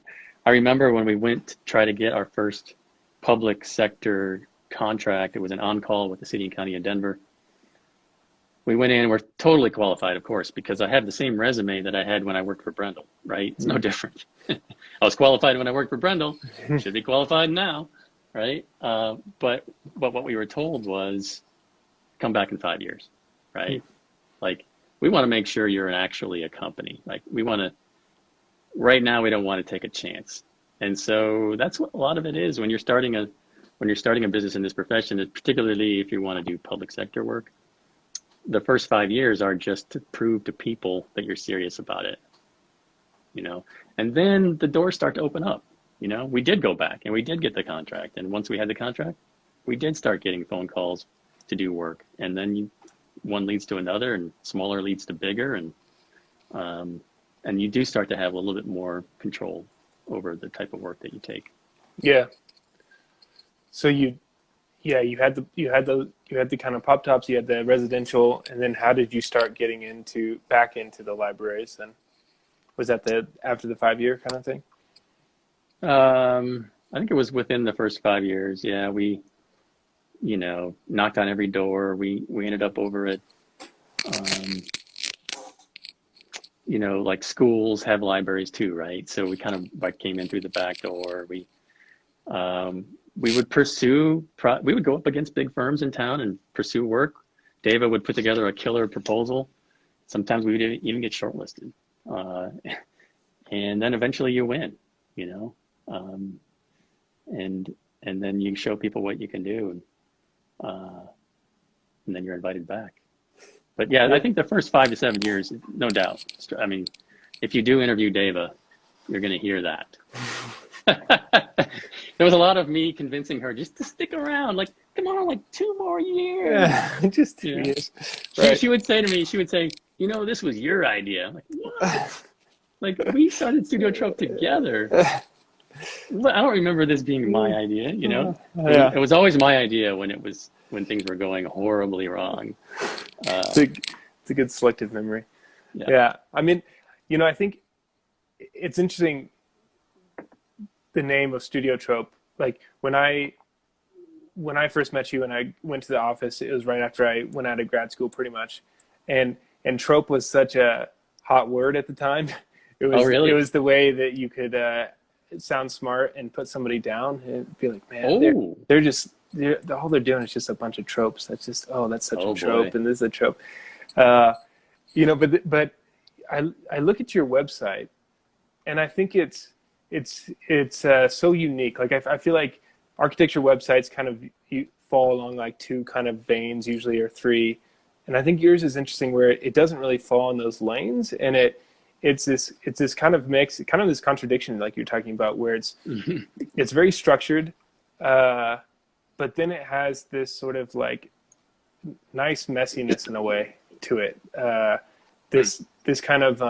remember when we went to try to get our first public sector contract. It was an on-call with the city and county of Denver. We went in and we're totally qualified, of course, because I have the same resume that I had when I worked for Brendel, right? It's no different. I was qualified when I worked for Brendel, should be qualified now, right? But what we were told was, come back in 5 years, right? Like, we want to make sure you're actually a company. Like, we want to, right now, we don't want to take a chance. And so that's what a lot of it is when you're starting a business in this profession, particularly if you want to do public sector work. The first 5 years are just to prove to people that you're serious about it, you know, and then the doors start to open up. You know, we did go back and we did get the contract. And once we had the contract, we did start getting phone calls to do work. And then one leads to another, and smaller leads to bigger. And you do start to have a little bit more control over the type of work that you take. Yeah. So you had the kind of pop tops, you had the residential, and then how did you start getting back into the libraries then? Was that after the 5 year kind of thing? I think it was within the first 5 years. Yeah, we, you know, knocked on every door. We ended up over at, you know, like schools have libraries too, right? So we kind of like came in through the back door. We would we would go up against big firms in town and pursue work. David would put together a killer proposal. Sometimes we would even get shortlisted. And then eventually you win, you know, and then you show people what you can do, and then you're invited back. But yeah, I think the first 5 to 7 years, no doubt. I mean, if you do interview Dava, you're going to hear that. There was a lot of me convincing her just to stick around, like, come on, like 2 more years. Yeah, just 2 years. Right. She would say to me, you know, this was your idea. I'm like, what? Like, we started Studio Trope together. I don't remember this being my idea, you know? Yeah. It was always my idea when things were going horribly wrong. It's a good selective memory. Yeah. I mean, you know, I think it's interesting, the name of Studio Trope. Like when I first met you and I went to the office, it was right after I went out of grad school pretty much. And trope was such a hot word at the time. It was, really? It was the way that you could sound smart and put somebody down and be like, man, they're all they're doing is just a bunch of tropes. That's just, that's such a trope. Boy. And this is a trope. You know, but I look at your website and I think it's so unique. Like I feel like architecture websites kind of fall along like 2 kind of veins usually, or 3. And I think yours is interesting where it doesn't really fall in those lanes, and it's this kind of mix, kind of this contradiction like you're talking about, where it's very structured, but then it has this sort of like nice messiness in a way to it. This kind of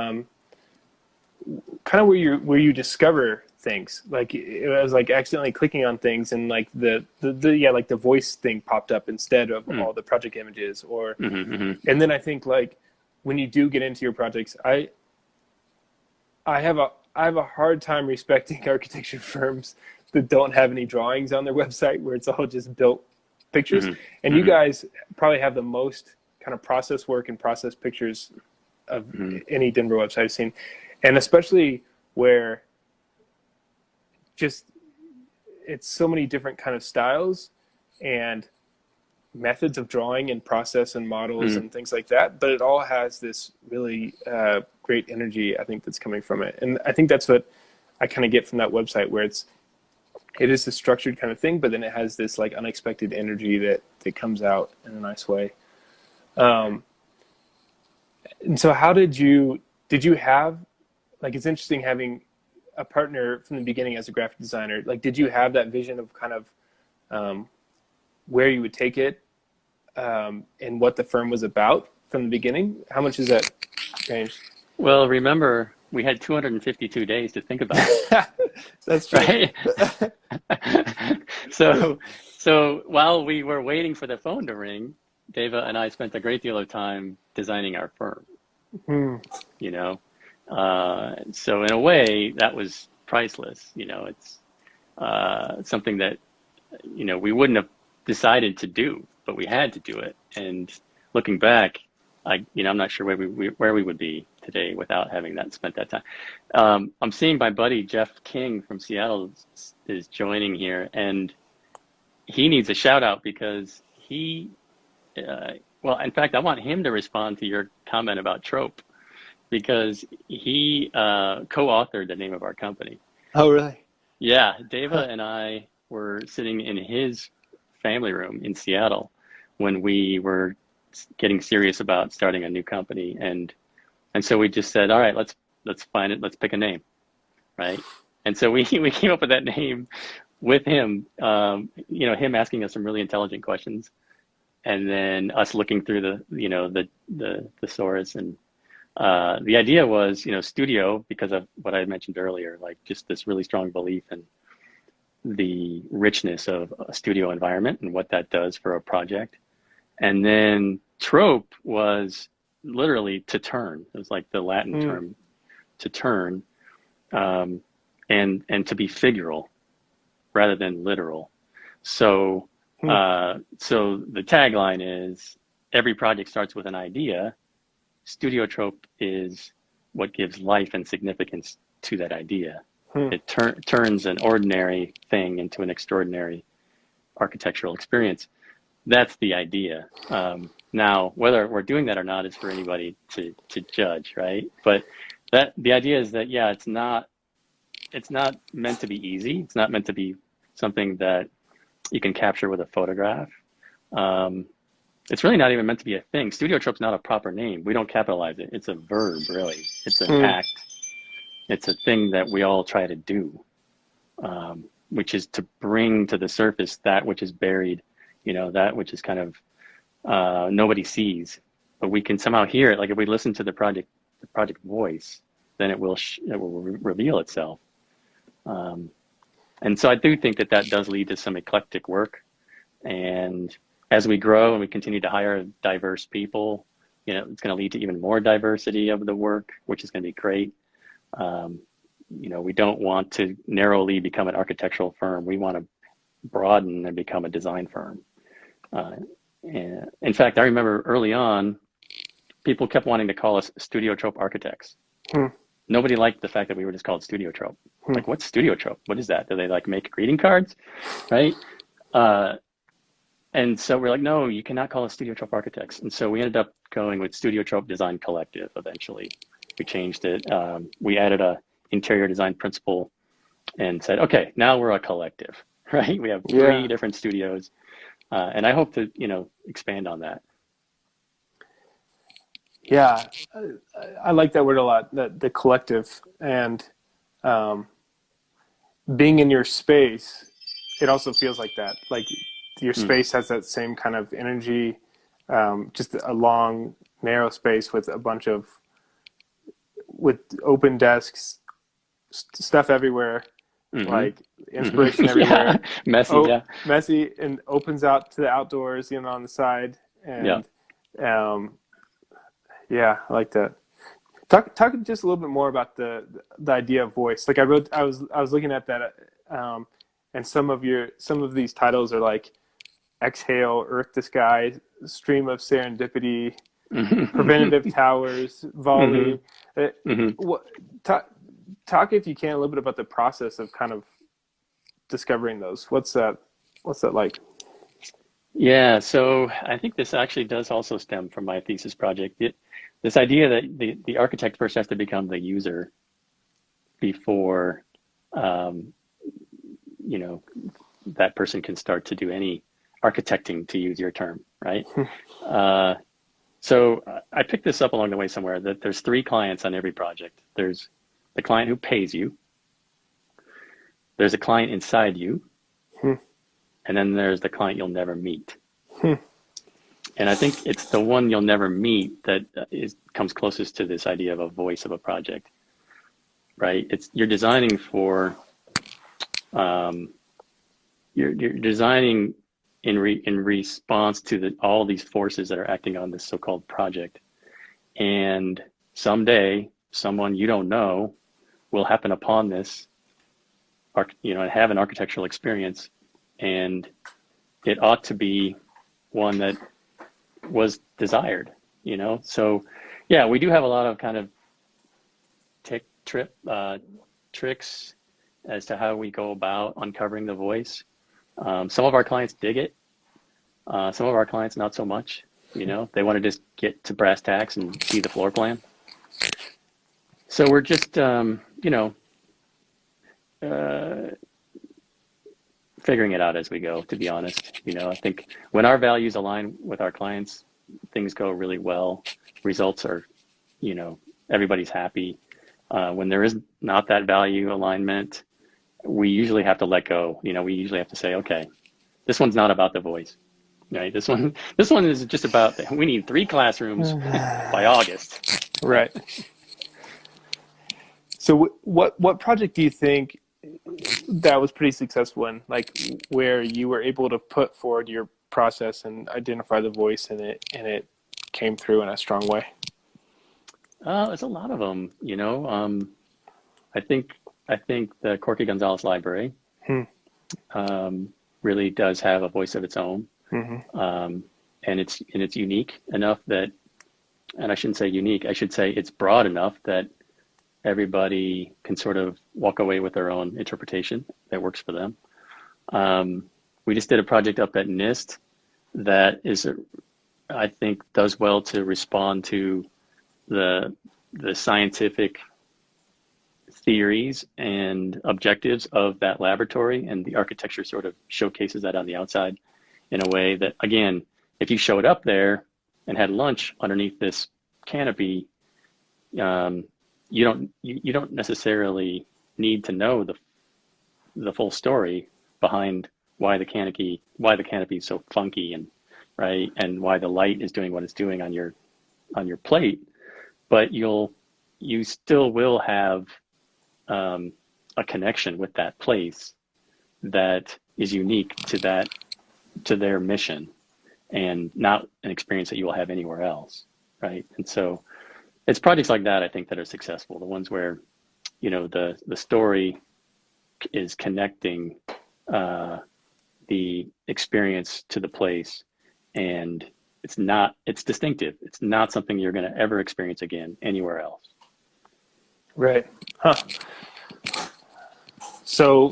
where you discover things. Like it was like accidentally clicking on things, and like the voice thing popped up instead of all the project images, or and then I think like when you do get into your projects, I have a hard time respecting architecture firms that don't have any drawings on their website, where it's all just built pictures. And you guys probably have the most kind of process work and process pictures of any Denver website I've seen. And especially where just it's so many different kind of styles and methods of drawing and process and models and things like that, but it all has this really great energy, I think, that's coming from it. And I think that's what I kind of get from that website, where it is a structured kind of thing, but then it has this like unexpected energy that comes out in a nice way. And so how did you have, like, it's interesting having a partner from the beginning as a graphic designer. Like, did you have that vision of kind of where you would take it and what the firm was about from the beginning? How much has that changed? Well, remember, we had 252 days to think about it. That's true. Right? So while we were waiting for the phone to ring, Deva and I spent a great deal of time designing our firm. You know, so in a way that was priceless. You know, it's something that, you know, we wouldn't have decided to do, but we had to do it. And looking back, I'm not sure where we would be today without having spent that time. I'm seeing my buddy Jeff King from Seattle is joining here, and he needs a shout out because well, in fact, I want him to respond to your comment about trope, because he co-authored the name of our company. Oh, really? Yeah, Deva and I were sitting in his family room in Seattle when we were getting serious about starting a new company, and so we just said, all right, let's pick a name, right? And so we came up with that name with him, him asking us some really intelligent questions, and then us looking through the thesaurus. And the idea was, studio, because of what I mentioned earlier, like just this really strong belief in the richness of a studio environment and what that does for a project. And then trope was literally to turn. It was like the Latin term to turn, and to be figural rather than literal. So so the tagline is, every project starts with an idea. Studio trope is what gives life and significance to that idea. It turns an ordinary thing into an extraordinary architectural experience. That's the idea. Now, whether we're doing that or not is for anybody to judge, right? But the idea is that, yeah, it's not meant to be easy. It's not meant to be something that you can capture with a photograph. It's really not even meant to be a thing. Studio trope's not a proper name. We don't capitalize it. It's a verb, really. It's an act. It's a thing that we all try to do, which is to bring to the surface that which is buried, that which is kind of nobody sees, but we can somehow hear it. Like if we listen to the project voice, then it will reveal itself. And so I do think that does lead to some eclectic work. And as we grow and we continue to hire diverse people, it's going to lead to even more diversity of the work, which is going to be great. We don't want to narrowly become an architectural firm. We want to broaden and become a design firm. And in fact, I remember early on, people kept wanting to call us studio trope architects. Nobody liked the fact that we were just called studio trope. Like, what's studio trope? What is that? Do they like make greeting cards? Right? And so we're like, no, you cannot call us studio trope architects. And so we ended up going with Studio Trope Design Collective eventually. We changed it. We added a interior design principle and said, okay, now we're a collective, right? We have 3 different studios. And I hope to, expand on that. Yeah, I like that word a lot, the collective. And being in your space, it also feels like that. Like your space has that same kind of energy, just a long, narrow space with with open desks, stuff everywhere, like inspiration everywhere. Messy, messy, and opens out to the outdoors, on the side. And I like that. Talk just a little bit more about the idea of voice. Like I was looking at that, and some of these titles are like Exhale, Earth to Sky, Stream of Serendipity, Preventative Towers, Volley. Hmm. What talk if you can a little bit about the process of kind of discovering those. What's that like? Yeah, so I think this actually does also stem from my thesis project. This idea that the architect first has to become the user before, um, you know, that person can start to do any architecting, to use your term, right? Uh, so I picked this up along the way somewhere that there's three clients on every project. There's the client who pays you, there's a client inside you, Hmm. and then there's the client you'll never meet. Hmm. And I think it's the one you'll never meet that comes closest to this idea of a voice of a project, right? You're designing for, um, you're designing in response to all these forces that are acting on this so-called project. And someday, someone you don't know will happen upon this, and have an architectural experience, and it ought to be one that was desired, So, yeah, we do have a lot of kind of tricks as to how we go about uncovering the voice. Some of our clients dig it. Some of our clients not so much. They want to just get to brass tacks and see the floor plan. So we're just, figuring it out as we go, to be honest. I think when our values align with our clients, things go really well. Results are, everybody's happy. When there is not that value alignment, we usually have to let go. We usually have to say, okay, this one's not about the voice, right? This one is just about we need 3 classrooms by August. Right. So what project do you think that was pretty successful in, like where you were able to put forward your process and identify the voice and it came through in a strong way? It's a lot of them, I think the Corky Gonzalez Library really does have a voice of its own. Mm-hmm. And it's unique enough that, and I shouldn't say unique, I should say it's broad enough that everybody can sort of walk away with their own interpretation that works for them. We just did a project up at NIST that I think does well to respond to the scientific theories and objectives of that laboratory, and the architecture sort of showcases that on the outside in a way that, again, if you showed up there and had lunch underneath this canopy, you don't necessarily need to know the full story behind why the canopy is so funky, and right, and why the light is doing what it's doing on your plate. But you still will have a connection with that place that is unique to their mission, and not an experience that you will have anywhere else, right? And so it's projects like that, I think, that are successful. The ones where, the story is connecting the experience to the place, and it's distinctive. It's not something you're going to ever experience again anywhere else. Right. Huh. So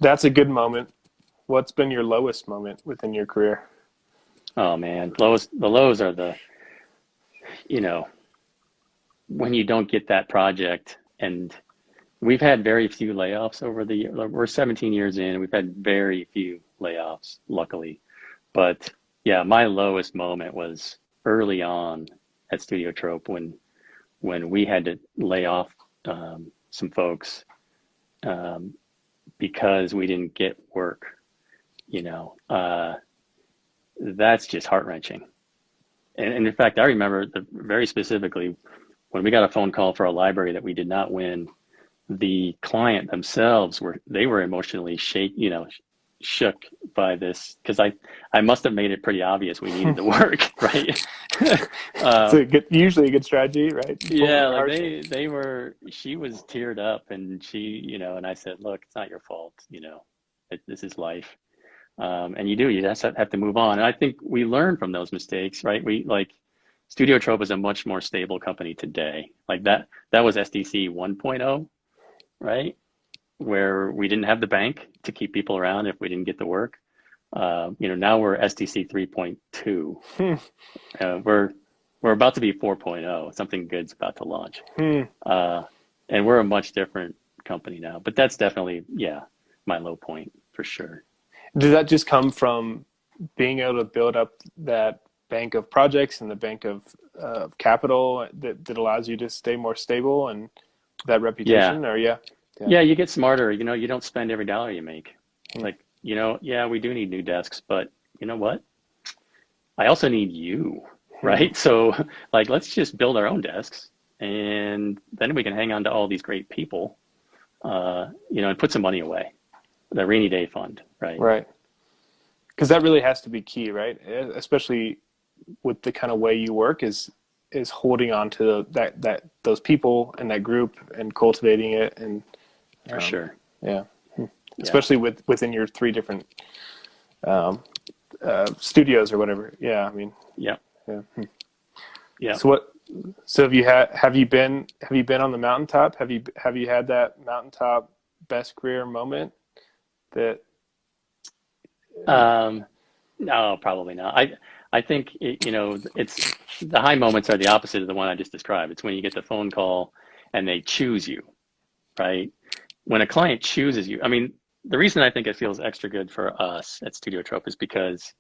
that's a good moment. What's been your lowest moment within your career? Oh man, the lows are when you don't get that project. And we've had very few layoffs over the year. We're 17 years in, and we've had very few layoffs, luckily. But yeah, my lowest moment was early on at Studio Trope when we had to lay off some folks because we didn't get work. That's just heart-wrenching. And in fact, I remember very specifically when we got a phone call for a library that we did not win. The client themselves were emotionally shook by this, because I must have made it pretty obvious we needed the work, right? It's usually a good strategy, right? Yeah, like she was teared up, and she, and I said, look, it's not your fault, this is life. And you just have to move on. And I think we learn from those mistakes, right? Studiotrope is a much more stable company today. Like that was SDC 1.0, right? Where we didn't have the bank to keep people around if we didn't get the work. Now we're SDC 3.2. We're about to be 4.0. Something good's about to launch. And we're a much different company now. But that's definitely, my low point for sure. Does that just come from being able to build up that bank of projects and the bank of capital that allows you to stay more stable and that reputation? Or you get smarter. You don't spend every dollar you make. Like, we do need new desks, but you know what? I also need you, right? So like, let's just build our own desks, and then we can hang on to all these great people, and put some money away. The rainy day fund, right? Right. Because that really has to be key, right? Especially with the kind of way you work is holding on to that those people and that group and cultivating it, and for sure. Yeah. Especially within your 3 different studios or whatever. Yeah, I mean. Yeah. So have you been on the mountaintop? Have you had that mountaintop best career moment that? No, probably not. I think it's the high moments are the opposite of the one I just described. It's when you get the phone call and they choose you, right? When a client chooses you, I mean, the reason I think it feels extra good for us at Studiotrope is because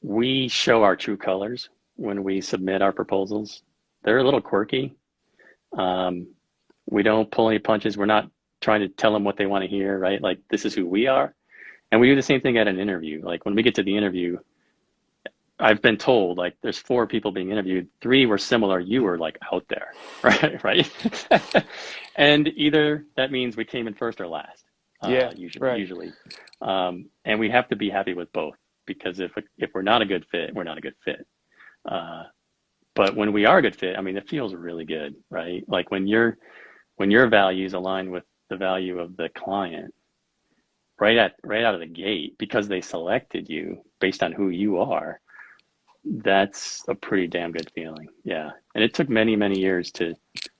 we show our true colors when we submit our proposals. They're a little quirky. We don't pull any punches. We're not trying to tell them what they want to hear, right? Like, this is who we are. And we do the same thing at an interview. Like, when we get to the interview, I've been told, like, there's 4 people being interviewed. 3 were similar. You were like out there, right? And either that means we came in first or last. Usually. And we have to be happy with both, because if we're not a good fit, we're not a good fit. But when we are a good fit, I mean, it feels really good, right? Like when your values align with the value of the client right out of the gate, because they selected you based on who you are, that's a pretty damn good feeling. Yeah. And it took many, many years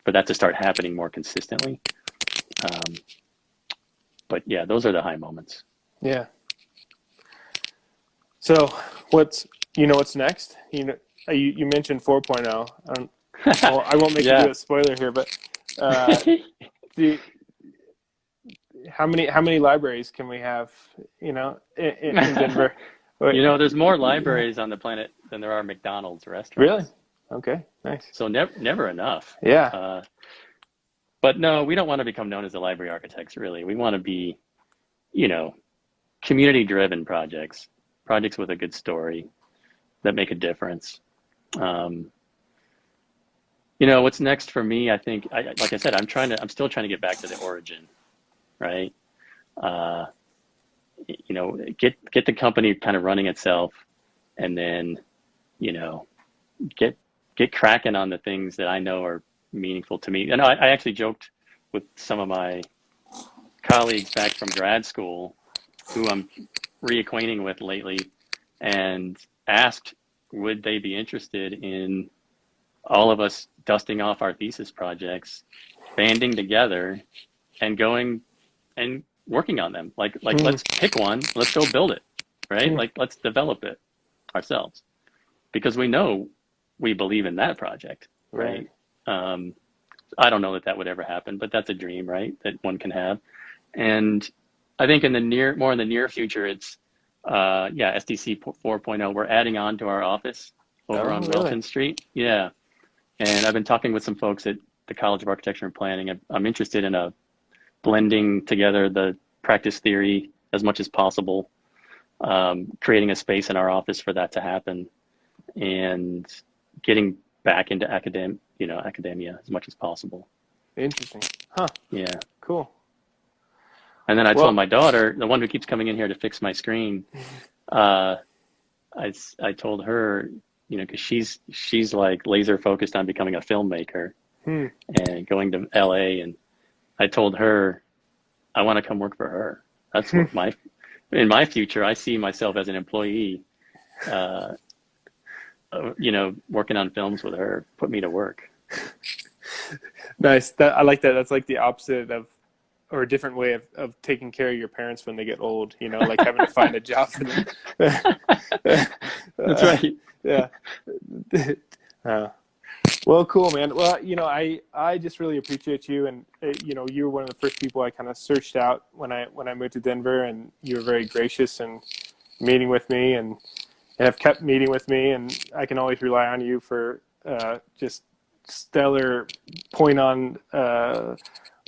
for that to start happening more consistently. But yeah, those are the high moments. Yeah. So what's next? You mentioned 4.0. I won't make you do a spoiler here, but how many libraries can we have? In Denver. There's more libraries on the planet than there are McDonald's restaurants. Really? Okay, nice. So never enough. Yeah. But no, we don't want to become known as the library architects, really. We want to be, community-driven projects with a good story that make a difference. What's next for me, I think, like I said, I'm still trying to get back to the origin, right? Get the company kind of running itself, and then, get cracking on the things that I know are meaningful to me. And I actually joked with some of my colleagues back from grad school who I'm reacquainting with lately, and asked, would they be interested in all of us dusting off our thesis projects, banding together, and going and working on them. Like let's pick one, let's go build it, right? Like, let's develop it ourselves, because we know we believe in that project, right? I don't know that would ever happen, but that's a dream, right? That one can have. And I think in the near future, it's SDC 4.0. We're adding on to our office over on Wilton Street. Yeah. And I've been talking with some folks at the College of Architecture and Planning. I'm interested in blending together the practice theory as much as possible, creating a space in our office for that to happen, and getting back into academia as much as possible. Interesting. Huh. Yeah. Cool. And then I told my daughter, the one who keeps coming in here to fix my screen, I told her, because she's like laser focused on becoming a filmmaker and going to LA. And I told her, I want to come work for her. That's what in my future, I see myself as an employee of working on films with her put me to work. Nice. I like that. That's like the opposite of, or a different way of taking care of your parents when they get old, like having to find a job for them. That's right. Yeah. Well, cool, man. Well, I just really appreciate you, and you were one of the first people I kind of searched out when I moved to Denver, and you were very gracious in meeting with me, and have kept meeting with me, and I can always rely on you for just stellar point on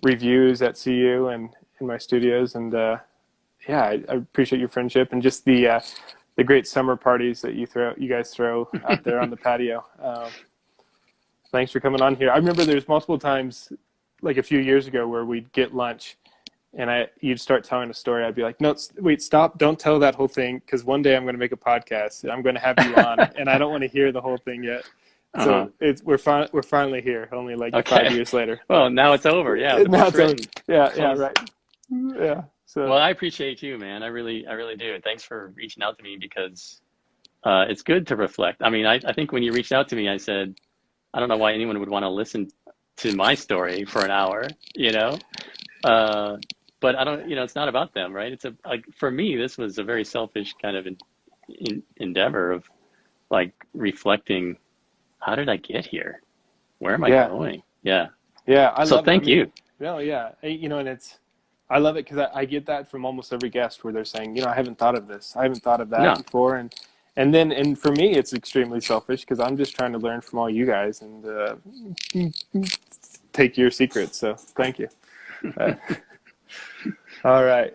reviews at CU and in my studios, and I appreciate your friendship and just the great summer parties that you guys throw out there on the patio. Thanks for coming on here. I remember there's multiple times, like a few years ago, where we'd get lunch, and you'd start telling a story. I'd be like, no, wait, stop! Don't tell that whole thing, because one day I'm going to make a podcast. I'm going to have you on, and I don't want to hear the whole thing yet. So we're finally here, only like 5 years later. Well, now it's over. Yeah. Now it's over. Yeah, right. Yeah. So. Well, I appreciate you, man. I really do. Thanks for reaching out to me, because it's good to reflect. I mean, I think when you reached out to me, I said, I don't know why anyone would want to listen to my story for an hour, but I don't, it's not about them, right? It's for me, this was a very selfish kind of endeavor of like reflecting, how did I get here? Where am I going? Yeah. Yeah. So thank you. No, yeah. And I love it because I get that from almost every guest where they're saying, I haven't thought of this. I haven't thought of that before. And for me, it's extremely selfish because I'm just trying to learn from all you guys and take your secrets. So thank you. All right.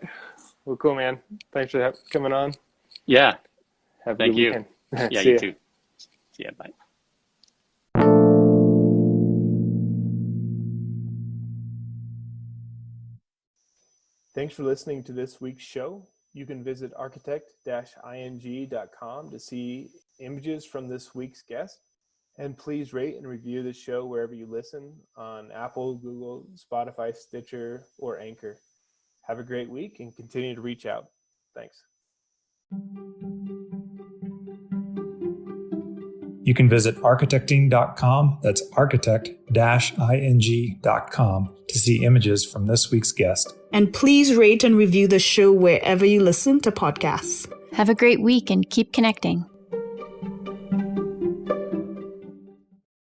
Well, cool, man. Thanks for coming on. Yeah. Have a Thank good you. weekend. Yeah, you too. See ya. Bye. Thanks for listening to this week's show. You can visit architect-ing.com to see images from this week's guest. And please rate and review the show wherever you listen on Apple, Google, Spotify, Stitcher, or Anchor. Have a great week and continue to reach out. Thanks. You can visit architecting.com, that's architect-ing.com, to see images from this week's guest. And please rate and review the show wherever you listen to podcasts. Have a great week and keep connecting.